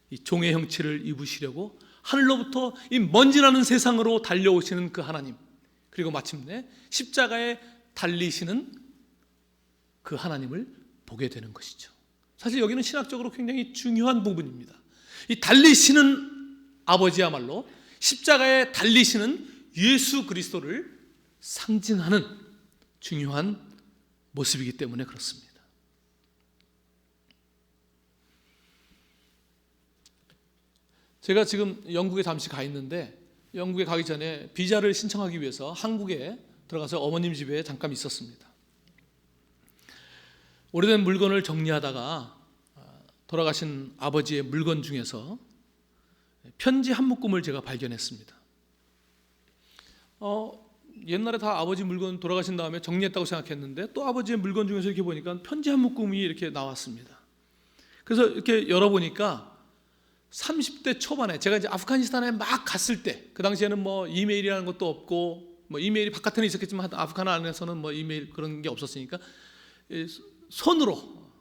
이 종의 형체를 입으시려고 하늘로부터 이 먼지나는 세상으로 달려오시는 그 하나님, 그리고 마침내 십자가에 달리시는 그 하나님을 보게 되는 것이죠. 사실 여기는 신학적으로 굉장히 중요한 부분입니다. 이 달리시는 아버지야말로 십자가에 달리시는 예수 그리스도를 상징하는 중요한 모습이기 때문에 그렇습니다. 제가 지금 영국에 잠시 가 있는데 영국에 가기 전에 비자를 신청하기 위해서 한국에 들어가서 어머님 집에 잠깐 있었습니다. 오래된 물건을 정리하다가 돌아가신 아버지의 물건 중에서 편지 한 묶음을 제가 발견했습니다. 옛날에 다 아버지 물건 돌아가신 다음에 정리했다고 생각했는데 또 아버지의 물건 중에서 이렇게 보니까 편지 한 묶음이 이렇게 나왔습니다. 그래서 이렇게 열어보니까 30대 초반에 제가 이제 아프가니스탄에 막 갔을 때, 그 당시에는 뭐 이메일이라는 것도 없고, 뭐 이메일이 바깥에는 있었겠지만 아프간 안에서는 뭐 이메일 그런 게 없었으니까 손으로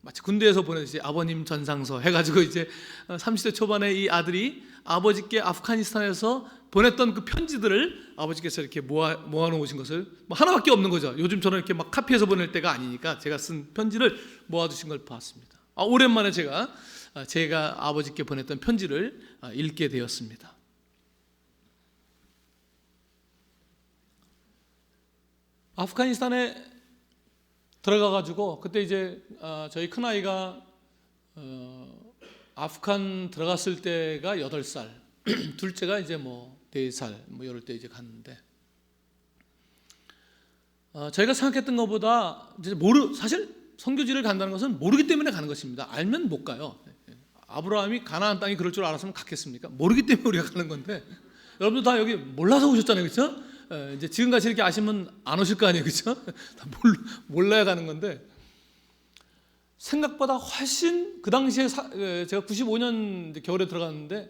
마치 군대에서 보내듯이 아버님 전상서 해가지고 이제 30대 초반에 이 아들이 아버지께 아프가니스탄에서 보냈던 그 편지들을 아버지께서 이렇게 모아놓으신 것을 뭐 하나밖에 없는 거죠. 요즘처럼 이렇게 막 카피해서 보낼 때가 아니니까 제가 쓴 편지를 모아두신 걸 봤습니다. 오랜만에 제가 아버지께 보냈던 편지를 읽게 되었습니다. 아프가니스탄에 들어가가지고 그때 이제 저희 큰아이가 아프간 들어갔을 때가 8살, 둘째가 이제 뭐 4살 뭐 이럴 때 이제 갔는데 저희가 생각했던 것보다 이제 사실 선교지를 간다는 것은 모르기 때문에 가는 것입니다. 알면 못 가요. 아브라함이 가나안 땅이 그럴 줄 알았으면 갔겠습니까? 모르기 때문에 우리가 가는 건데, 여러분들 다 여기 몰라서 오셨잖아요, 그렇죠? 이제 지금같이 이렇게 아시면 안 오실 거 아니에요, 그렇죠? 다 몰라야 가는 건데, 생각보다 훨씬 그 당시에 제가 95년 겨울에 들어갔는데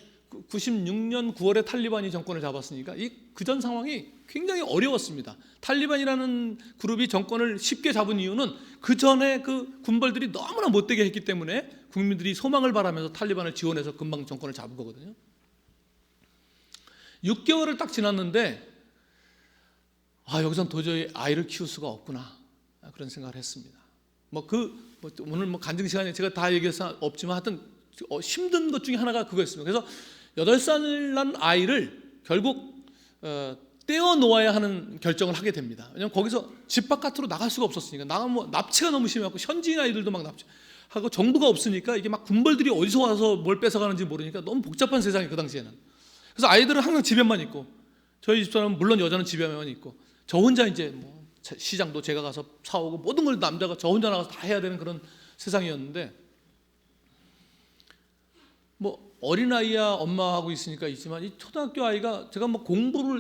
96년 9월에 탈리반이 정권을 잡았으니까 그전 상황이 굉장히 어려웠습니다. 탈리반이라는 그룹이 정권을 쉽게 잡은 이유는 그 전에 그 군벌들이 너무나 못되게 했기 때문에 국민들이 소망을 바라면서 탈리반을 지원해서 금방 정권을 잡은 거거든요. 6개월을 딱 지났는데 여기선 도저히 아이를 키울 수가 없구나, 그런 생각을 했습니다. 오늘 간증 시간에 제가 다 얘기할 수 없지만 하여튼 힘든 것 중에 하나가 그거였습니다. 그래서 8살 난 아이를 결국 떼어 놓아야 하는 결정을 하게 됩니다. 왜냐하면 거기서 집 바깥으로 나갈 수가 없었으니까. 나가면 납치가 너무 심해갖고 현지인 아이들도 막 납치하고 정부가 없으니까 이게 막 군벌들이 어디서 와서 뭘 뺏어가는지 모르니까 너무 복잡한 세상이 그 당시에는. 그래서 아이들은 항상 집에만 있고, 저희 집사람은 물론 여자는 집에만 있고, 저 혼자 이제 시장도 제가 가서 사오고 모든 걸 남자가 저 혼자 나가서 다 해야 되는 그런 세상이었는데, 어린아이야 엄마하고 있으니까 있지만 이 초등학교 아이가, 제가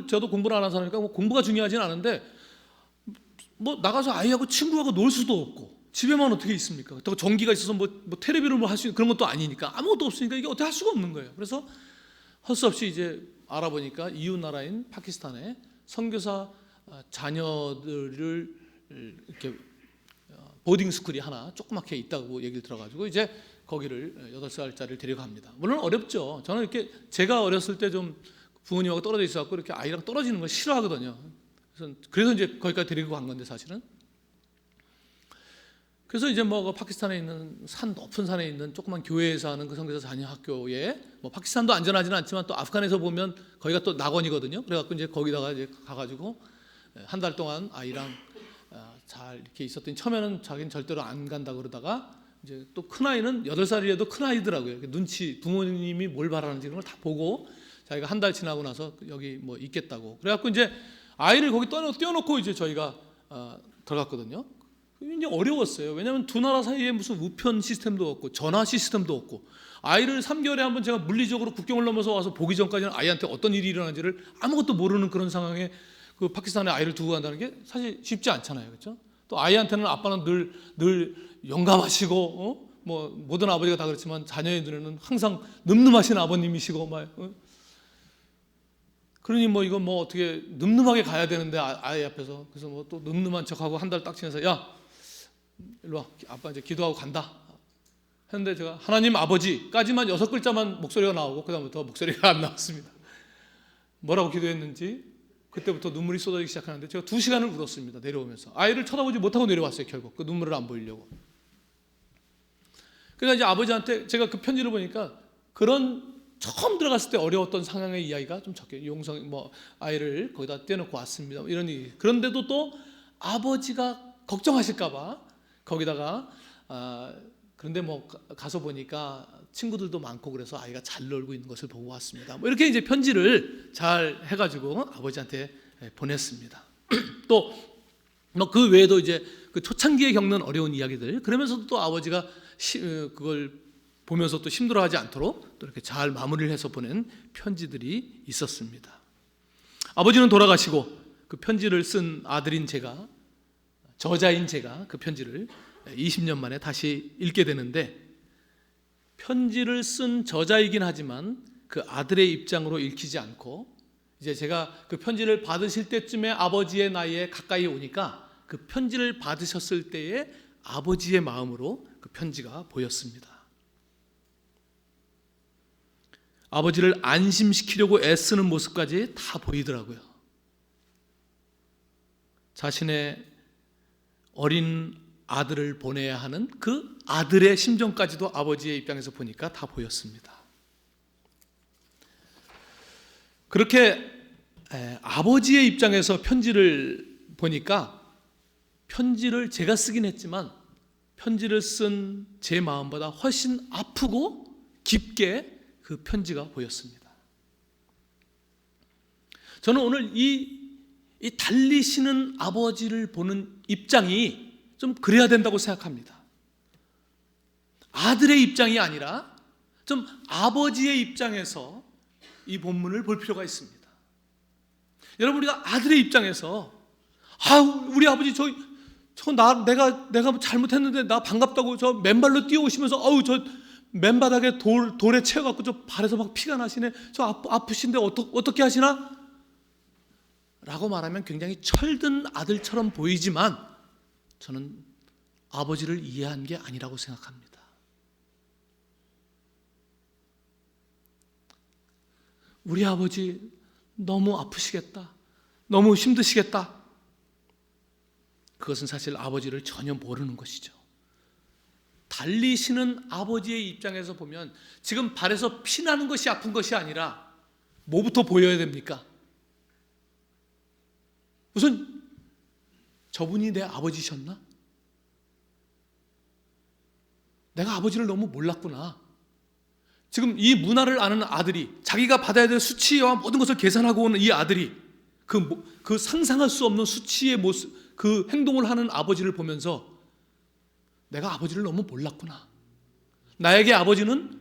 저도 공부를 안 하는 사람이니까 공부가 중요하진 않은데 나가서 아이하고 친구하고 놀 수도 없고 집에만 어떻게 있습니까? 또 전기가 있어서 텔레비를 할 수 있는 그런 것도 아니니까 아무것도 없으니까 이게 어떻게 할 수가 없는 거예요. 그래서 할 수 없이 이제 알아보니까 이웃 나라인 파키스탄에 선교사 자녀들을 이렇게 보딩 스쿨이 하나 조그맣게 있다고 얘기를 들어가지고 이제 거기를 8살짜리를 데려갑니다. 물론 어렵죠. 저는 이렇게 제가 어렸을 때 좀 부모님하고 떨어져 있어갖고 이렇게 아이랑 떨어지는 걸 싫어하거든요. 그래서 이제 거기까지 데리고 간 건데 사실은. 그래서 이제 파키스탄에 있는 높은 산에 있는 조그만 교회에서 하는 그 선교사 자녀 학교에, 파키스탄도 안전하지는 않지만 또 아프간에서 보면 거기가 또 낙원이거든요. 그래갖고 이제 거기다가 이제 가가지고 한 달 동안 아이랑 잘 이렇게 있었더니 처음에는 자기는 절대로 안 간다 그러다가 이제 또 큰 아이는 8살이라도 큰 아이더라고요. 눈치, 부모님이 뭘 바라는지 이런 걸 다 보고 자기가 한 달 지나고 나서 여기 있겠다고. 그래갖고 이제 아이를 거기 띄워놓고 이제 저희가 들어갔거든요. 이제 어려웠어요. 왜냐하면 두 나라 사이에 무슨 우편 시스템도 없고 전화 시스템도 없고, 아이를 3개월에 한번 제가 물리적으로 국경을 넘어서 와서 보기 전까지는 아이한테 어떤 일이 일어나는지를 아무것도 모르는 그런 상황에 그 파키스탄에 아이를 두고 간다는 게 사실 쉽지 않잖아요, 그렇죠? 또 아이한테는 아빠는 늘 영감하시고 모든 아버지가 다 그렇지만 자녀의 눈에는 항상 늠름하신 아버님이시고 그러니 이거 어떻게 늠름하게 가야 되는데 아이 앞에서. 그래서 또 늠름한 척하고 한 달 딱 지나서 야 일로 와, 아빠 이제 기도하고 간다 했는데 제가 하나님 아버지까지만 6글자만 목소리가 나오고 그다음부터 목소리가 안 나왔습니다. 뭐라고 기도했는지 그때부터 눈물이 쏟아지기 시작하는데 제가 2시간을 울었습니다. 내려오면서 아이를 쳐다보지 못하고 내려왔어요. 결국 그 눈물을 안 보이려고. 그러니까 이제 아버지한테 제가 그 편지를 보니까 그런 처음 들어갔을 때 어려웠던 상황의 이야기가 좀 적게, 용성 아이를 거기다 떼놓고 왔습니다, 이런 얘기. 그런데도 또 아버지가 걱정하실까봐 거기다가 그런데 가서 보니까 친구들도 많고 그래서 아이가 잘 놀고 있는 것을 보고 왔습니다. 이렇게 이제 편지를 잘 해가지고 아버지한테 보냈습니다. 또 그 외에도 이제 그 초창기에 겪는 어려운 이야기들, 그러면서도 또 아버지가 그걸 보면서 또 힘들어하지 않도록 또 이렇게 잘 마무리를 해서 보낸 편지들이 있었습니다. 아버지는 돌아가시고 그 편지를 쓴 아들인 제가, 저자인 제가 그 편지를 20년 만에 다시 읽게 되는데, 편지를 쓴 저자이긴 하지만 그 아들의 입장으로 읽히지 않고, 이제 제가 그 편지를 받으실 때쯤에 아버지의 나이에 가까이 오니까 그 편지를 받으셨을 때의 아버지의 마음으로 그 편지가 보였습니다. 아버지를 안심시키려고 애쓰는 모습까지 다 보이더라고요. 자신의 어린 아들을 보내야 하는 그 아들의 심정까지도 아버지의 입장에서 보니까 다 보였습니다. 그렇게 아버지의 입장에서 편지를 보니까, 편지를 제가 쓰긴 했지만 편지를 쓴 제 마음보다 훨씬 아프고 깊게 그 편지가 보였습니다. 저는 오늘 이 달리시는 아버지를 보는 입장이 좀 그래야 된다고 생각합니다. 아들의 입장이 아니라 좀 아버지의 입장에서 이 본문을 볼 필요가 있습니다. 여러분, 우리가 아들의 입장에서 우리 아버지 내가 잘못했는데 나 반갑다고 저 맨발로 뛰어오시면서 저 맨바닥에 돌에 채워갖고 저 발에서 막 피가 나시네. 저 아프신데 어떻게 하시나? 라고 말하면 굉장히 철든 아들처럼 보이지만 저는 아버지를 이해한 게 아니라고 생각합니다. 우리 아버지 너무 아프시겠다. 너무 힘드시겠다. 그것은 사실 아버지를 전혀 모르는 것이죠. 달리시는 아버지의 입장에서 보면 지금 발에서 피나는 것이 아픈 것이 아니라 뭐부터 보여야 됩니까? 우선 저분이 내 아버지셨나? 내가 아버지를 너무 몰랐구나. 지금 이 문화를 아는 아들이, 자기가 받아야 될 수치와 모든 것을 계산하고 오는 이 아들이 그 상상할 수 없는 수치의 모습, 그 행동을 하는 아버지를 보면서 내가 아버지를 너무 몰랐구나. 나에게 아버지는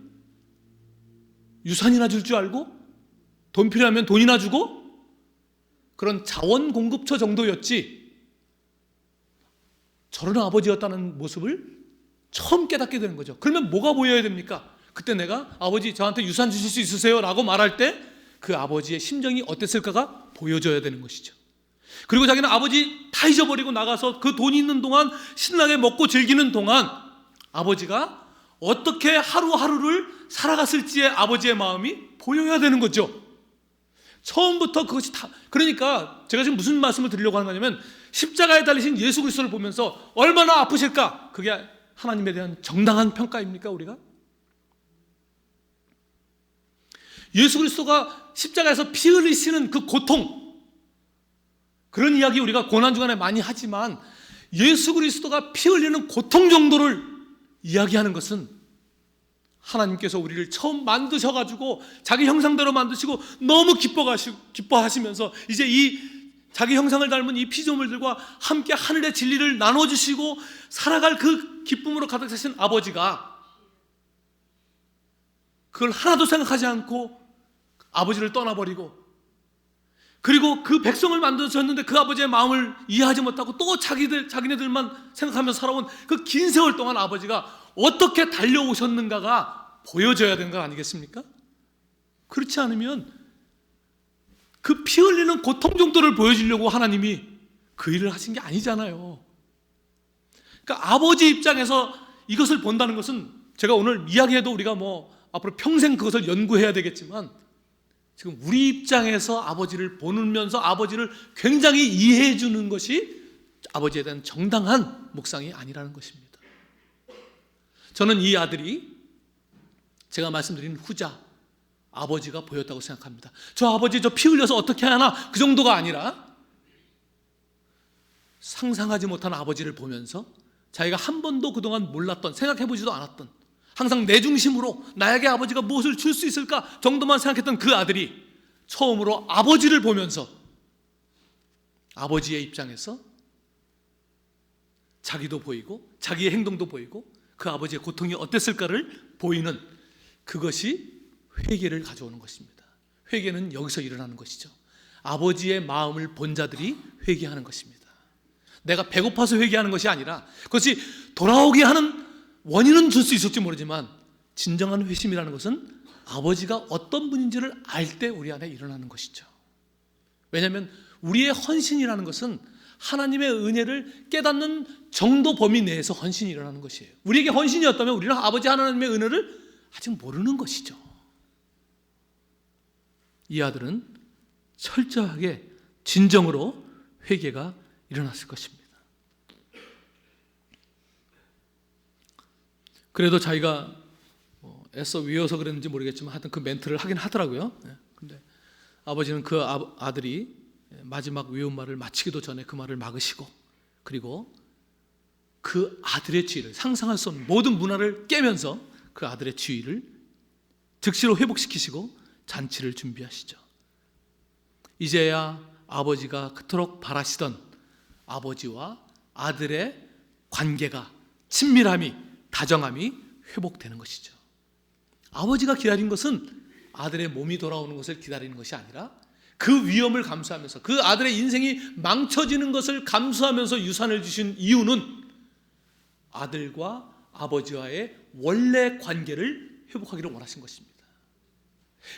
유산이나 줄 줄 알고 돈 필요하면 돈이나 주고 그런 자원 공급처 정도였지, 저런 아버지였다는 모습을 처음 깨닫게 되는 거죠. 그러면 뭐가 보여야 됩니까? 그때 내가 아버지 저한테 유산 주실 수 있으세요? 라고 말할 때 그 아버지의 심정이 어땠을까가 보여져야 되는 것이죠. 그리고 자기는 아버지 다 잊어버리고 나가서 그 돈이 있는 동안 신나게 먹고 즐기는 동안 아버지가 어떻게 하루하루를 살아갔을지의 아버지의 마음이 보여야 되는 거죠. 처음부터 그것이 다, 그러니까 제가 지금 무슨 말씀을 드리려고 하는 거냐면 십자가에 달리신 예수 그리스도를 보면서 얼마나 아프실까? 그게 하나님에 대한 정당한 평가입니까, 우리가? 예수 그리스도가 십자가에서 피 흘리시는 그 고통, 그런 이야기 우리가 고난주간에 많이 하지만 예수 그리스도가 피 흘리는 고통 정도를 이야기하는 것은 하나님께서 우리를 처음 만드셔가지고 자기 형상대로 만드시고 너무 기뻐하시면서 이제 이 자기 형상을 닮은 이 피조물들과 함께 하늘의 진리를 나눠주시고 살아갈 그 기쁨으로 가득 차신 아버지가 그걸 하나도 생각하지 않고 아버지를 떠나버리고, 그리고 그 백성을 만드셨는데 그 아버지의 마음을 이해하지 못하고 또 자기네들만 생각하면서 살아온 그 긴 세월 동안 아버지가 어떻게 달려오셨는가가 보여져야 되는 거 아니겠습니까? 그렇지 않으면 그 피 흘리는 고통 정도를 보여주려고 하나님이 그 일을 하신 게 아니잖아요. 그러니까 아버지 입장에서 이것을 본다는 것은, 제가 오늘 이야기해도 우리가 앞으로 평생 그것을 연구해야 되겠지만, 지금 우리 입장에서 아버지를 보면서 아버지를 굉장히 이해해 주는 것이 아버지에 대한 정당한 묵상이 아니라는 것입니다. 저는 이 아들이 제가 말씀드린 후자 아버지가 보였다고 생각합니다. 저 아버지 저 피 흘려서 어떻게 하나, 그 정도가 아니라 상상하지 못한 아버지를 보면서 자기가 한 번도 그동안 몰랐던, 생각해보지도 않았던, 항상 내 중심으로 나에게 아버지가 무엇을 줄 수 있을까 정도만 생각했던 그 아들이 처음으로 아버지를 보면서 아버지의 입장에서 자기도 보이고 자기의 행동도 보이고 그 아버지의 고통이 어땠을까를 보이는, 그것이 회개를 가져오는 것입니다. 회개는 여기서 일어나는 것이죠. 아버지의 마음을 본 자들이 회개하는 것입니다. 내가 배고파서 회개하는 것이 아니라, 그것이 돌아오게 하는 원인은 줄 수 있을지 모르지만 진정한 회심이라는 것은 아버지가 어떤 분인지를 알 때 우리 안에 일어나는 것이죠. 왜냐하면 우리의 헌신이라는 것은 하나님의 은혜를 깨닫는 정도 범위 내에서 헌신이 일어나는 것이에요. 우리에게 헌신이었다면 우리는 아버지 하나님의 은혜를 아직 모르는 것이죠. 이 아들은 철저하게 진정으로 회개가 일어났을 것입니다. 그래도 자기가 애써 외워서 그랬는지 모르겠지만 하여튼 그 멘트를 하긴 하더라고요. 근데 아버지는 그 아들이 마지막 외운 말을 마치기도 전에 그 말을 막으시고, 그리고 그 아들의 지위를, 상상할 수 없는 모든 문화를 깨면서 그 아들의 지위를 즉시로 회복시키시고 잔치를 준비하시죠. 이제야 아버지가 그토록 바라시던 아버지와 아들의 관계가, 친밀함이, 다정함이 회복되는 것이죠. 아버지가 기다린 것은 아들의 몸이 돌아오는 것을 기다리는 것이 아니라 그 위험을 감수하면서 그 아들의 인생이 망쳐지는 것을 감수하면서 유산을 주신 이유는 아들과 아버지와의 원래 관계를 회복하기를 원하신 것입니다.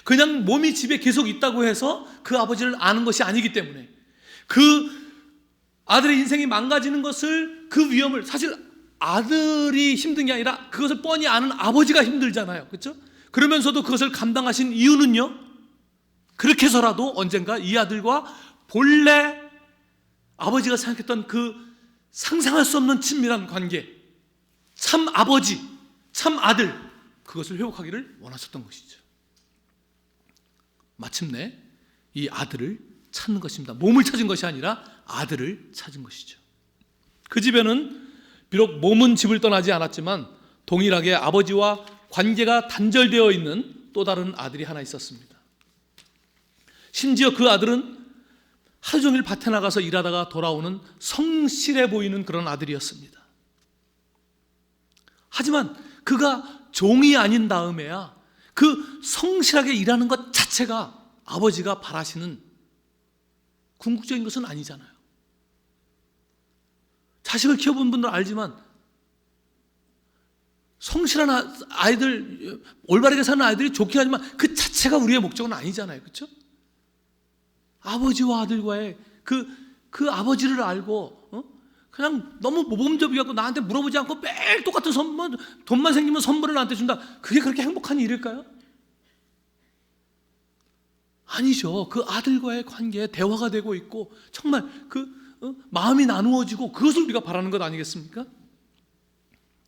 그냥 몸이 집에 계속 있다고 해서 그 아버지를 아는 것이 아니기 때문에 그 아들의 인생이 망가지는 것을, 그 위험을, 사실 아들이 힘든 게 아니라 그것을 뻔히 아는 아버지가 힘들잖아요. 그렇죠? 그러면서도 그것을 감당하신 이유는요, 그렇게 해서라도 언젠가 이 아들과 본래 아버지가 생각했던 그 상상할 수 없는 친밀한 관계, 참 아버지, 참 아들, 그것을 회복하기를 원하셨던 것이죠. 마침내 이 아들을 찾는 것입니다. 몸을 찾은 것이 아니라 아들을 찾은 것이죠. 그 집에는 비록 몸은 집을 떠나지 않았지만 동일하게 아버지와 관계가 단절되어 있는 또 다른 아들이 하나 있었습니다. 심지어 그 아들은 하루 종일 밭에 나가서 일하다가 돌아오는 성실해 보이는 그런 아들이었습니다. 하지만 그가 종이 아닌 다음에야 그 성실하게 일하는 것 자체가 아버지가 바라시는 궁극적인 것은 아니잖아요. 자식을 키워본 분들은 알지만 성실한 아이들, 올바르게 사는 아이들이 좋긴 하지만 그 자체가 우리의 목적은 아니잖아요. 그렇죠? 아버지와 아들과의 그 아버지를 알고 그냥 너무 모범적이고 나한테 물어보지 않고 매일 똑같은 선물, 돈만 생기면 선물을 나한테 준다. 그게 그렇게 행복한 일일까요? 아니죠. 그 아들과의 관계에 대화가 되고 있고 정말 마음이 나누어지고 그것을 우리가 바라는 것 아니겠습니까?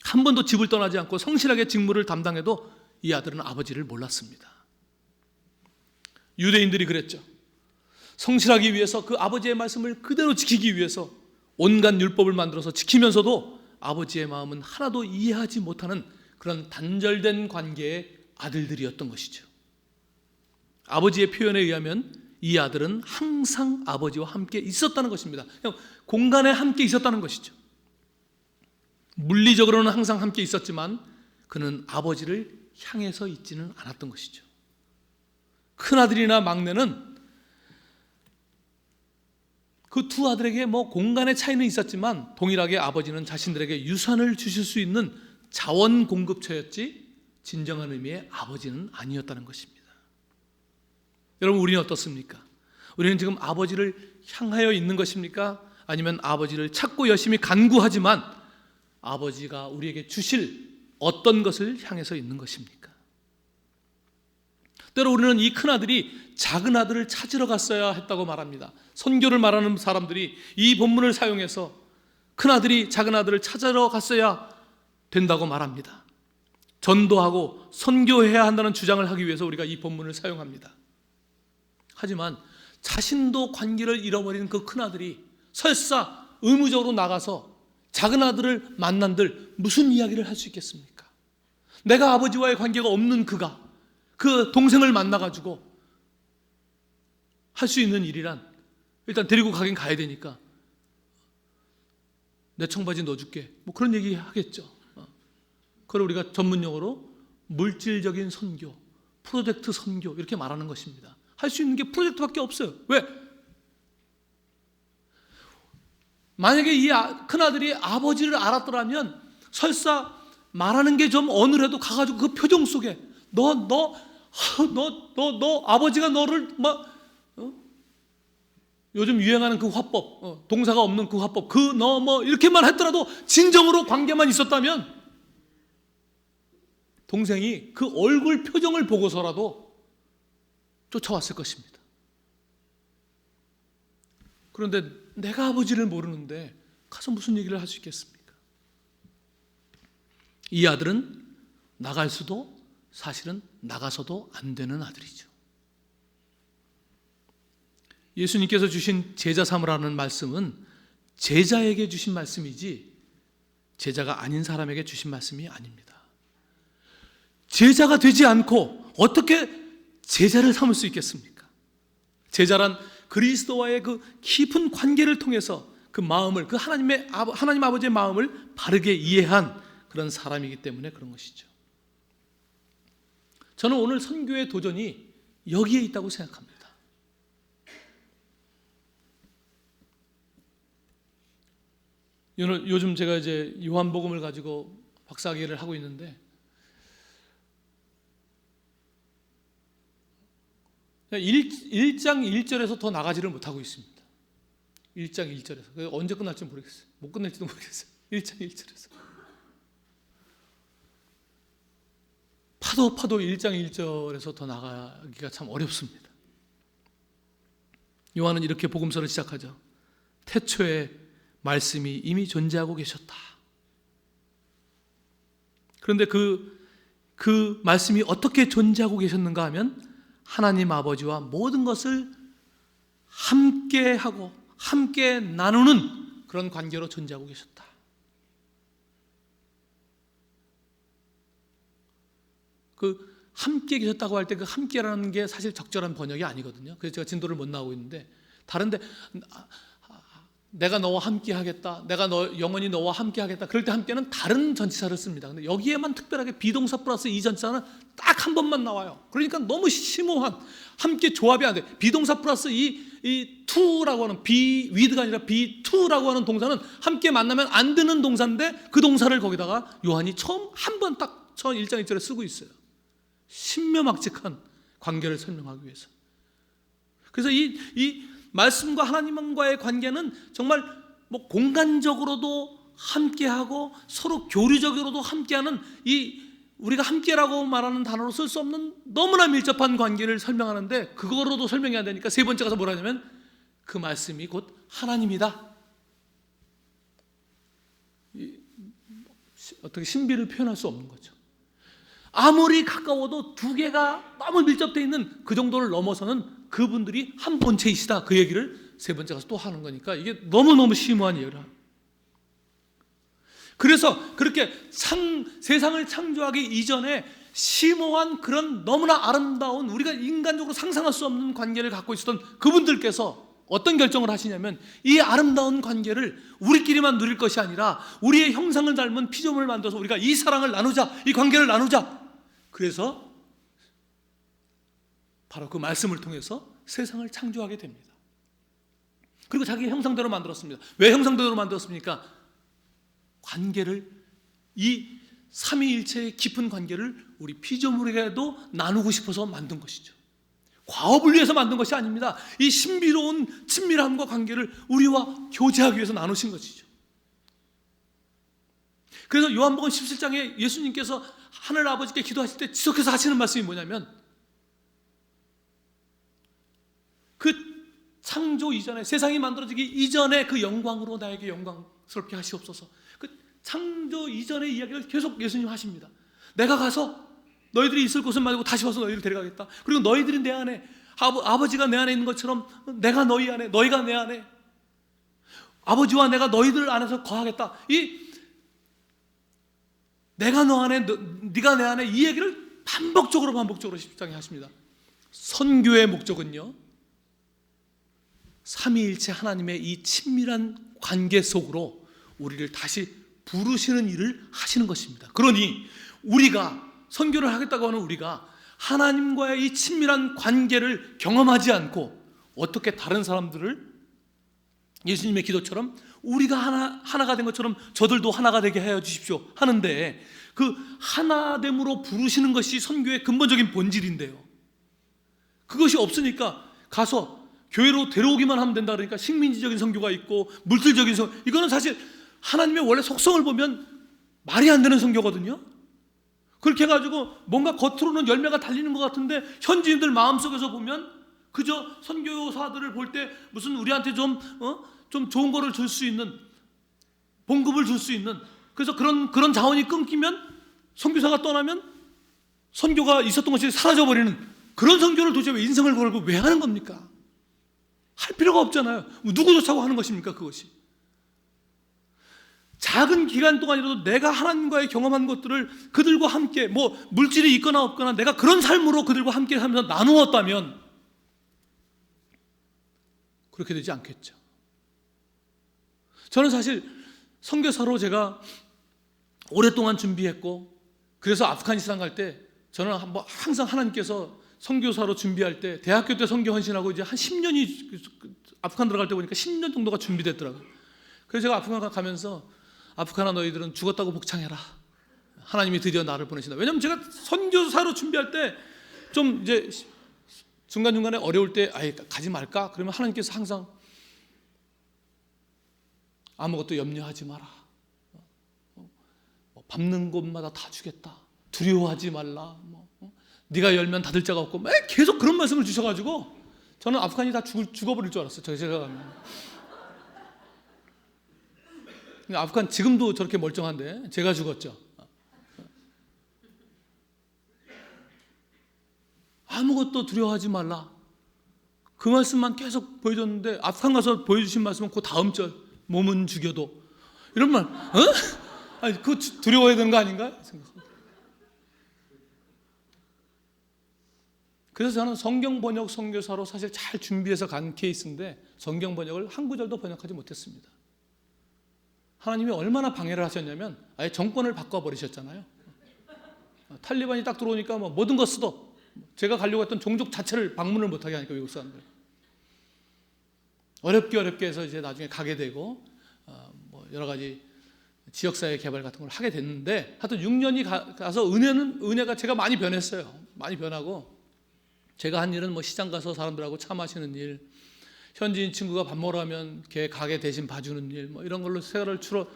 한 번도 집을 떠나지 않고 성실하게 직무를 담당해도 이 아들은 아버지를 몰랐습니다. 유대인들이 그랬죠. 성실하기 위해서 그 아버지의 말씀을 그대로 지키기 위해서 온갖 율법을 만들어서 지키면서도 아버지의 마음은 하나도 이해하지 못하는 그런 단절된 관계의 아들들이었던 것이죠. 아버지의 표현에 의하면 이 아들은 항상 아버지와 함께 있었다는 것입니다. 공간에 함께 있었다는 것이죠. 물리적으로는 항상 함께 있었지만 그는 아버지를 향해서 있지는 않았던 것이죠. 큰아들이나 막내는 그 두 아들에게 공간의 차이는 있었지만 동일하게 아버지는 자신들에게 유산을 주실 수 있는 자원 공급처였지 진정한 의미의 아버지는 아니었다는 것입니다. 여러분, 우리는 어떻습니까? 우리는 지금 아버지를 향하여 있는 것입니까? 아니면 아버지를 찾고 열심히 간구하지만 아버지가 우리에게 주실 어떤 것을 향해서 있는 것입니까? 때로 우리는 이 큰아들이 작은 아들을 찾으러 갔어야 했다고 말합니다. 선교를 말하는 사람들이 이 본문을 사용해서 큰아들이 작은 아들을 찾으러 갔어야 된다고 말합니다. 전도하고 선교해야 한다는 주장을 하기 위해서 우리가 이 본문을 사용합니다. 하지만 자신도 관계를 잃어버린 그 큰아들이 설사 의무적으로 나가서 작은 아들을 만난들 무슨 이야기를 할 수 있겠습니까? 내가 아버지와의 관계가 없는 그가 그 동생을 만나가지고 할 수 있는 일이란 일단 데리고 가긴 가야 되니까 내 청바지 넣어줄게 그런 얘기 하겠죠. 그걸 우리가 전문용어로 물질적인 선교, 프로젝트 선교 이렇게 말하는 것입니다. 할 수 있는 게 프로젝트밖에 없어요. 왜? 만약에 이 큰아들이 아버지를 알았더라면 설사 말하는 게 좀 어눌해도 가가지고 그 표정 속에 너 아버지가 너를 요즘 유행하는 그 화법, 동사가 없는 그 화법, 이렇게만 했더라도 진정으로 관계만 있었다면 동생이 그 얼굴 표정을 보고서라도 쫓아왔을 것입니다. 그런데 내가 아버지를 모르는데 가서 무슨 얘기를 할 수 있겠습니까? 이 아들은 나갈 수도 사실은 나가서도 안 되는 아들이죠. 예수님께서 주신 제자 삼으라는 말씀은 제자에게 주신 말씀이지 제자가 아닌 사람에게 주신 말씀이 아닙니다. 제자가 되지 않고 어떻게 제자를 삼을 수 있겠습니까? 제자란 그리스도와의 그 깊은 관계를 통해서 그 마음을, 그 하나님 아버지의 마음을 바르게 이해한 그런 사람이기 때문에 그런 것이죠. 저는 오늘 선교의 도전이 여기에 있다고 생각합니다. 요즘 제가 이제 요한복음을 가지고 박사학위를 하고 있는데 1장 1절에서 더 나가지를 못하고 있습니다. 1장 1절에서 언제 끝날지 모르겠어요. 못 끝낼지도 모르겠어요. 1장 1절에서 파도 1장 1절에서 더 나가기가 참 어렵습니다. 요한은 이렇게 복음서를 시작하죠. 태초에 말씀이 이미 존재하고 계셨다. 그런데 그 말씀이 어떻게 존재하고 계셨는가 하면 하나님 아버지와 모든 것을 함께 하고 함께 나누는 그런 관계로 존재하고 계셨다. 그 함께 계셨다고 할 때 그 함께라는 게 사실 적절한 번역이 아니거든요. 그래서 제가 진도를 못 나오고 있는데, 다른데 내가 너와 함께 하겠다, 내가 영원히 너와 함께 하겠다, 그럴 때 함께는 다른 전치사를 씁니다. 근데 여기에만 특별하게 비동사 플러스 이 전치사는 딱 한 번만 나와요. 그러니까 너무 심오한, 함께 조합이 안 돼. 비동사 플러스 이 to라고 하는, be with가 아니라 be to라고 하는 동사는 함께 만나면 안 되는 동사인데, 그 동사를 거기다가 요한이 처음 한 번 딱 처음 1장 1절에 쓰고 있어요. 신묘막측한 관계를 설명하기 위해서. 그래서 이 말씀과 하나님과의 관계는 정말 뭐 공간적으로도 함께하고 서로 교류적으로도 함께하는, 이 우리가 함께라고 말하는 단어로 쓸 수 없는 너무나 밀접한 관계를 설명하는데, 그거로도 설명이 안 되니까 세 번째 가서 뭐라 하냐면 그 말씀이 곧 하나님이다. 어떻게 신비를 표현할 수 없는 거죠. 아무리 가까워도 두 개가 너무 밀접되어 있는 그 정도를 넘어서는 그분들이 한 본체이시다, 그 얘기를 세 번째 가서 또 하는 거니까 이게 너무너무 심오한 얘기를 합니다. 그래서 그렇게 세상을 창조하기 이전에 심오한 그런 너무나 아름다운, 우리가 인간적으로 상상할 수 없는 관계를 갖고 있었던 그분들께서 어떤 결정을 하시냐면, 이 아름다운 관계를 우리끼리만 누릴 것이 아니라 우리의 형상을 닮은 피조물을 만들어서 우리가 이 사랑을 나누자, 이 관계를 나누자. 그래서 바로 그 말씀을 통해서 세상을 창조하게 됩니다. 그리고 자기 형상대로 만들었습니다. 왜 형상대로 만들었습니까? 관계를, 이 삼위일체의 깊은 관계를 우리 피조물에게도 나누고 싶어서 만든 것이죠. 과업을 위해서 만든 것이 아닙니다. 이 신비로운 친밀함과 관계를 우리와 교제하기 위해서 나누신 것이죠. 그래서 요한복음 17장에 예수님께서 하늘 아버지께 기도하실 때 지속해서 하시는 말씀이 뭐냐면, 그 창조 이전에, 세상이 만들어지기 이전에 그 영광으로 나에게 영광스럽게 하시옵소서. 그 창조 이전의 이야기를 계속 예수님 하십니다. 내가 가서 너희들이 있을 곳은 말고 다시 와서 너희를 데려가겠다. 그리고 너희들이 내 안에, 아버지가 내 안에 있는 것처럼 내가 너희 안에, 너희가 내 안에, 아버지와 내가 너희들 안에서 거하겠다. 내가 너 안에, 네가 내 안에, 이 얘기를 반복적으로 10장에 하십니다. 선교의 목적은요, 삼위일체 하나님의 이 친밀한 관계 속으로 우리를 다시 부르시는 일을 하시는 것입니다. 그러니 우리가 선교를 하겠다고 하는 우리가 하나님과의 이 친밀한 관계를 경험하지 않고 어떻게 다른 사람들을 예수님의 기도처럼 우리가 하나가 된 것처럼 저들도 하나가 되게 하여 주십시오 하는데, 그 하나됨으로 부르시는 것이 선교의 근본적인 본질인데요, 그것이 없으니까 가서 교회로 데려오기만 하면 된다 그러니까 식민지적인 선교가 있고 물질적인 선교, 이거는 사실 하나님의 원래 속성을 보면 말이 안 되는 선교거든요. 그렇게 해가지고 뭔가 겉으로는 열매가 달리는 것 같은데 현지인들 마음속에서 보면 그저 선교사들을 볼 때 무슨 우리한테 좀 좋은 거를 줄 수 있는, 봉급을 줄 수 있는, 그래서 그런 자원이 끊기면, 선교사가 떠나면 선교가 있었던 것이 사라져버리는 그런 선교를 도대체 왜 인생을 걸고 왜 하는 겁니까? 할 필요가 없잖아요. 누구조차고 하는 것입니까 그것이? 작은 기간 동안이라도 내가 하나님과의 경험한 것들을 그들과 함께, 뭐 물질이 있거나 없거나 내가 그런 삶으로 그들과 함께 하면서 나누었다면 그렇게 되지 않겠죠. 저는 사실 선교사로 제가 오랫동안 준비했고, 그래서 아프가니스탄 갈 때 저는 항상 하나님께서 선교사로 준비할 때, 대학교 때 선교 헌신하고 이제 한 10년이 아프간 들어갈 때 보니까 10년 정도가 준비됐더라고요. 그래서 제가 아프가나 가면서 아프가나 너희들은 죽었다고 복창해라. 하나님이 드디어 나를 보내신다. 왜냐하면 제가 선교사로 준비할 때 좀 이제 중간중간에 어려울 때 아예 가지 말까? 그러면 하나님께서 항상 아무것도 염려하지 마라. 밟는 곳마다 다 주겠다. 두려워하지 말라. 네가 열면 닫을 자가 없고 계속 그런 말씀을 주셔가지고 저는 아프간이 다 죽어버릴 줄 알았어요. 제가 가면. 아프간 지금도 저렇게 멀쩡한데 제가 죽었죠. 아무것도 두려워하지 말라. 그 말씀만 계속 보여줬는데 아프간 가서 보여주신 말씀은 그 다음 절 몸은 죽여도 이런 말 아니 그거 두려워해야 되는 거 아닌가? 생각합니다. 그래서 저는 성경 번역 선교사로 사실 잘 준비해서 간 케이스인데 성경 번역을 한 구절도 번역하지 못했습니다. 하나님이 얼마나 방해를 하셨냐면 아예 정권을 바꿔버리셨잖아요. 탈리반이 딱 들어오니까 뭐 모든 거 쓰도 제가 가려고 했던 종족 자체를 방문을 못하게 하니까 외국 사람들 어렵게 해서 이제 나중에 가게 되고 뭐 여러 가지 지역사회 개발 같은 걸 하게 됐는데 하여튼 6년이 가서 은혜가 제가 많이 변했어요. 많이 변하고 제가 한 일은 뭐 시장 가서 사람들하고 차 마시는 일, 현지인 친구가 밥 먹으러 가면 걔 가게 대신 봐주는 일, 뭐 이런 걸로 세월을 주로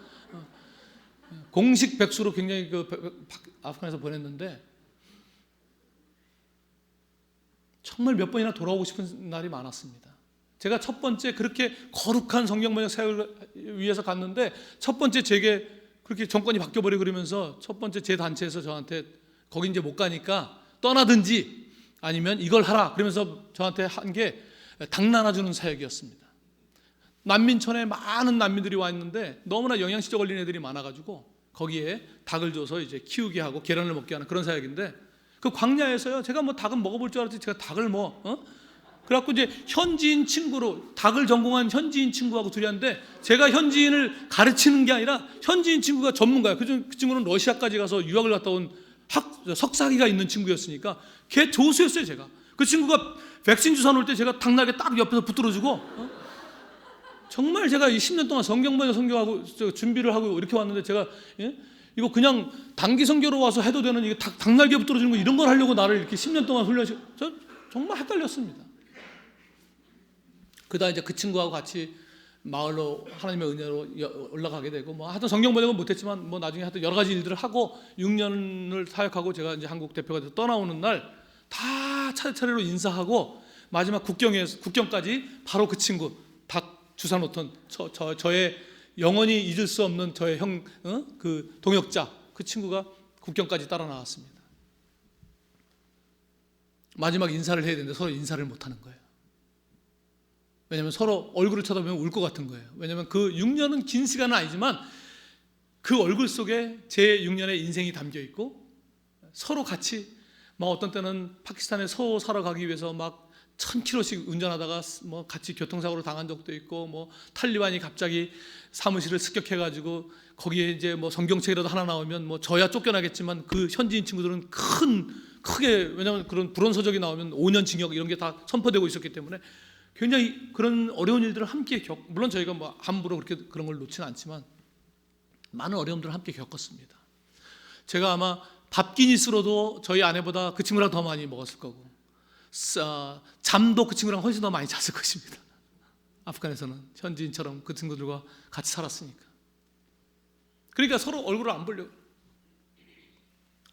공식 백수로 굉장히 아프간에서 보냈는데 정말 몇 번이나 돌아오고 싶은 날이 많았습니다. 제가 첫 번째 그렇게 거룩한 성경 번역 사역을 위해서 갔는데 첫 번째 제게 그렇게 정권이 바뀌어버리고 그러면서 첫 번째 제 단체에서 저한테 거기 이제 못 가니까 떠나든지 아니면 이걸 하라 그러면서 저한테 한 게 닭 나눠주는 사역이었습니다. 난민촌에 많은 난민들이 와 있는데 너무나 영양실조 걸린 애들이 많아가지고 거기에 닭을 줘서 이제 키우게 하고 계란을 먹게 하는 그런 사역인데 그 광야에서요 제가 뭐 닭은 먹어볼 줄 알았지 제가 닭을 그래갖고 이제 현지인 친구로 닭을 전공한 현지인 친구하고 둘이 하는데 제가 현지인을 가르치는 게 아니라 현지인 친구가 전문가예요. 그 친구는 러시아까지 가서 유학을 갔다 온 석사기가 있는 친구였으니까 걔 조수였어요. 제가 그 친구가 백신 주사 놓을 때 제가 닭날개 딱 옆에서 붙들어주고 정말 제가 10년 동안 성경 번역 선교하고 준비를 하고 이렇게 왔는데 제가 이거 그냥 단기 선교로 와서 해도 되는 이게 닭날개 붙들어주는 거 이런 걸 하려고 나를 이렇게 10년 동안 훈련시켜 저 정말 헷갈렸습니다. 그다음 이제 그 친구하고 같이 마을로 하나님의 은혜로 올라가게 되고 뭐 하여튼 성경 번역은 못했지만 뭐 나중에 하여튼 여러 가지 일들을 하고 6년을 사역하고 제가 이제 한국 대표가 돼서 떠나오는 날 다 차례차례로 인사하고 마지막 국경까지 바로 그 친구 닭 주사 놓던 저의 영원히 잊을 수 없는 저의 그 동역자 그 친구가 국경까지 따라 나왔습니다. 마지막 인사를 해야 되는데 서로 인사를 못 하는 거예요. 왜냐하면 서로 얼굴을 쳐다보면 울 것 같은 거예요. 왜냐하면 그 6년은 긴 시간은 아니지만 그 얼굴 속에 제 6년의 인생이 담겨 있고 서로 같이 막 어떤 때는 파키스탄에 소 사러 가기 위해서 막 1000km씩 운전하다가 뭐 같이 교통사고로 당한 적도 있고 뭐 탈리반이 갑자기 사무실을 습격해가지고 거기에 이제 뭐 성경책이라도 하나 나오면 뭐 저야 쫓겨나겠지만 그 현지인 친구들은 크게 왜냐하면 그런 불온서적이 나오면 5년 징역 이런 게 다 선포되고 있었기 때문에 굉장히 그런 어려운 일들을 함께 물론 저희가 뭐 함부로 그렇게 그런 걸 놓지는 않지만 많은 어려움들을 함께 겪었습니다. 제가 아마 밥기니스로도 저희 아내보다 그 친구랑 더 많이 먹었을 거고 잠도 그 친구랑 훨씬 더 많이 잤을 것입니다. 아프간에서는 현지인처럼 그 친구들과 같이 살았으니까. 그러니까 서로 얼굴을 안 보려고.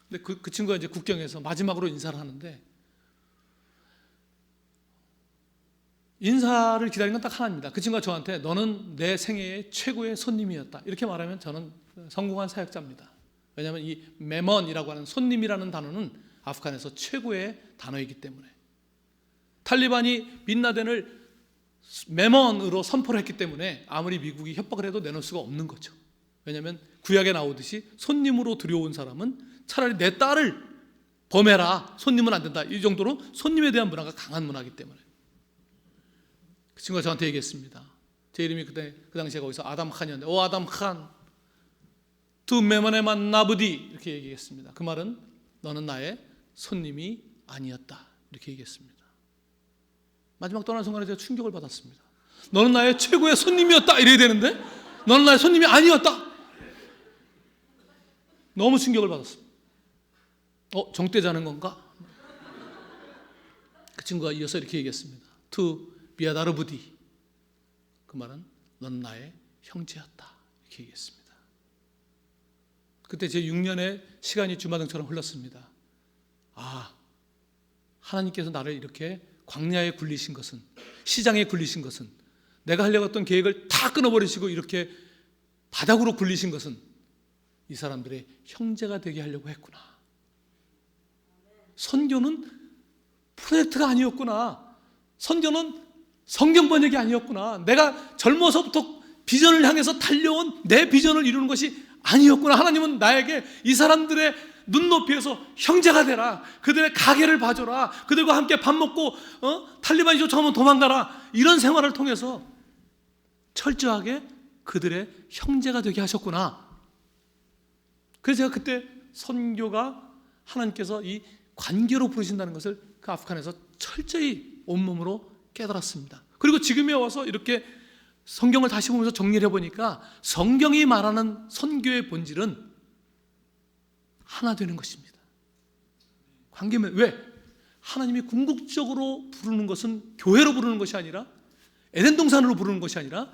근데 그 친구가 이제 국경에서 마지막으로 인사를 하는데 인사를 기다린 건 딱 하나입니다. 그 친구가 저한테 너는 내 생애의 최고의 손님이었다 이렇게 말하면 저는 성공한 사역자입니다. 왜냐하면 이 메먼이라고 하는 손님이라는 단어는 아프간에서 최고의 단어이기 때문에 탈리반이 빈라덴을 메먼으로 선포를 했기 때문에 아무리 미국이 협박을 해도 내놓을 수가 없는 거죠. 왜냐하면 구약에 나오듯이 손님으로 들여온 사람은 차라리 내 딸을 범해라 손님은 안 된다 이 정도로 손님에 대한 문화가 강한 문화이기 때문에 그 친구가 저한테 얘기했습니다. 제 이름이 그 당시에 거기서 아담 칸이었는데 오 아담 칸 두 메먼에만 나부디 이렇게 얘기했습니다. 그 말은 너는 나의 손님이 아니었다 이렇게 얘기했습니다. 마지막 떠나는 순간에 제가 충격을 받았습니다. 너는 나의 최고의 손님이었다 이래야 되는데 너는 나의 손님이 아니었다. 너무 충격을 받았습니다. 정떼자는 건가? 그 친구가 이어서 이렇게 얘기했습니다. 투 비아다르부디, 그 말은 넌 나의 형제였다, 이렇게 얘기했습니다. 그때 제 6년의 시간이 주마등처럼 흘렀습니다. 하나님께서 나를 이렇게 광야에 굴리신 것은, 시장에 굴리신 것은, 내가 하려고 했던 계획을 다 끊어버리시고 이렇게 바닥으로 굴리신 것은 이 사람들의 형제가 되게 하려고 했구나. 선교는 프로젝트가 아니었구나. 선교는 성경 번역이 아니었구나. 내가 젊어서부터 비전을 향해서 달려온 내 비전을 이루는 것이 아니었구나. 하나님은 나에게 이 사람들의 눈높이에서 형제가 되라, 그들의 가게를 봐줘라, 그들과 함께 밥 먹고 탈리반이 쫓아오면 도망가라, 이런 생활을 통해서 철저하게 그들의 형제가 되게 하셨구나. 그래서 제가 그때 선교가 하나님께서 이 관계로 부르신다는 것을 그 아프간에서 철저히 온몸으로 깨달았습니다. 그리고 지금에 와서 이렇게 성경을 다시 보면서 정리를 해보니까 성경이 말하는 선교의 본질은 하나 되는 것입니다. 관계면, 왜? 하나님이 궁극적으로 부르는 것은 교회로 부르는 것이 아니라, 에덴 동산으로 부르는 것이 아니라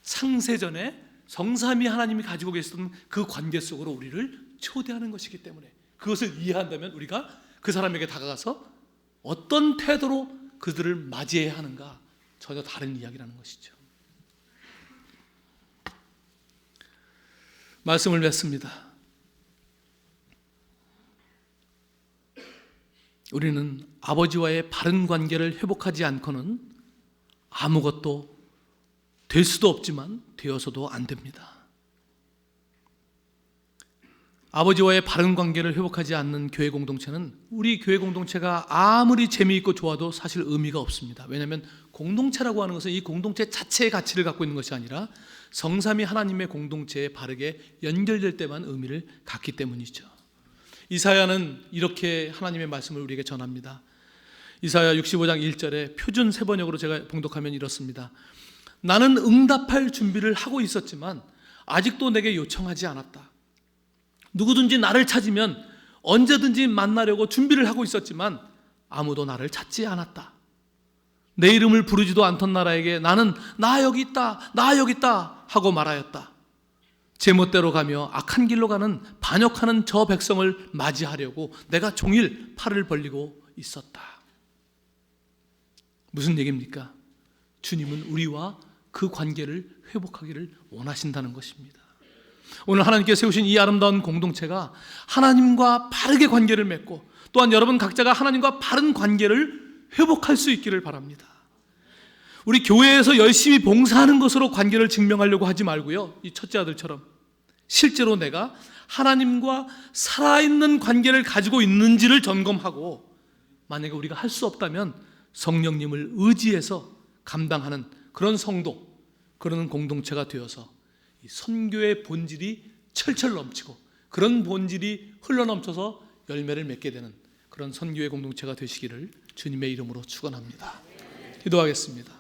창세전에 성삼위 하나님이 가지고 계셨던 그 관계 속으로 우리를 초대하는 것이기 때문에, 그것을 이해한다면 우리가 그 사람에게 다가가서 어떤 태도로 그들을 맞이해야 하는가, 전혀 다른 이야기라는 것이죠. 말씀을 맺습니다. 우리는 아버지와의 바른 관계를 회복하지 않고는 아무것도 될 수도 없지만 되어서도 안 됩니다. 아버지와의 바른 관계를 회복하지 않는 교회 공동체는 우리 교회 공동체가 아무리 재미있고 좋아도 사실 의미가 없습니다. 왜냐하면 공동체라고 하는 것은 이 공동체 자체의 가치를 갖고 있는 것이 아니라 성삼위 하나님의 공동체에 바르게 연결될 때만 의미를 갖기 때문이죠. 이사야는 이렇게 하나님의 말씀을 우리에게 전합니다. 이사야 65장 1절에 표준 세번역으로 제가 봉독하면 이렇습니다. 나는 응답할 준비를 하고 있었지만 아직도 내게 요청하지 않았다. 누구든지 나를 찾으면 언제든지 만나려고 준비를 하고 있었지만 아무도 나를 찾지 않았다. 내 이름을 부르지도 않던 나라에게 나는 나 여기 있다, 나 여기 있다 하고 말하였다. 제멋대로 가며 악한 길로 가는 반역하는 저 백성을 맞이하려고 내가 종일 팔을 벌리고 있었다. 무슨 얘기입니까? 주님은 우리와 그 관계를 회복하기를 원하신다는 것입니다. 오늘 하나님께서 세우신 이 아름다운 공동체가 하나님과 바르게 관계를 맺고 또한 여러분 각자가 하나님과 바른 관계를 회복할 수 있기를 바랍니다. 우리 교회에서 열심히 봉사하는 것으로 관계를 증명하려고 하지 말고요, 이 첫째 아들처럼 실제로 내가 하나님과 살아있는 관계를 가지고 있는지를 점검하고, 만약에 우리가 할 수 없다면 성령님을 의지해서 감당하는 그런 성도, 그런 공동체가 되어서 이 선교의 본질이 철철 넘치고 그런 본질이 흘러넘쳐서 열매를 맺게 되는 그런 선교의 공동체가 되시기를 주님의 이름으로 축원합니다. 기도하겠습니다.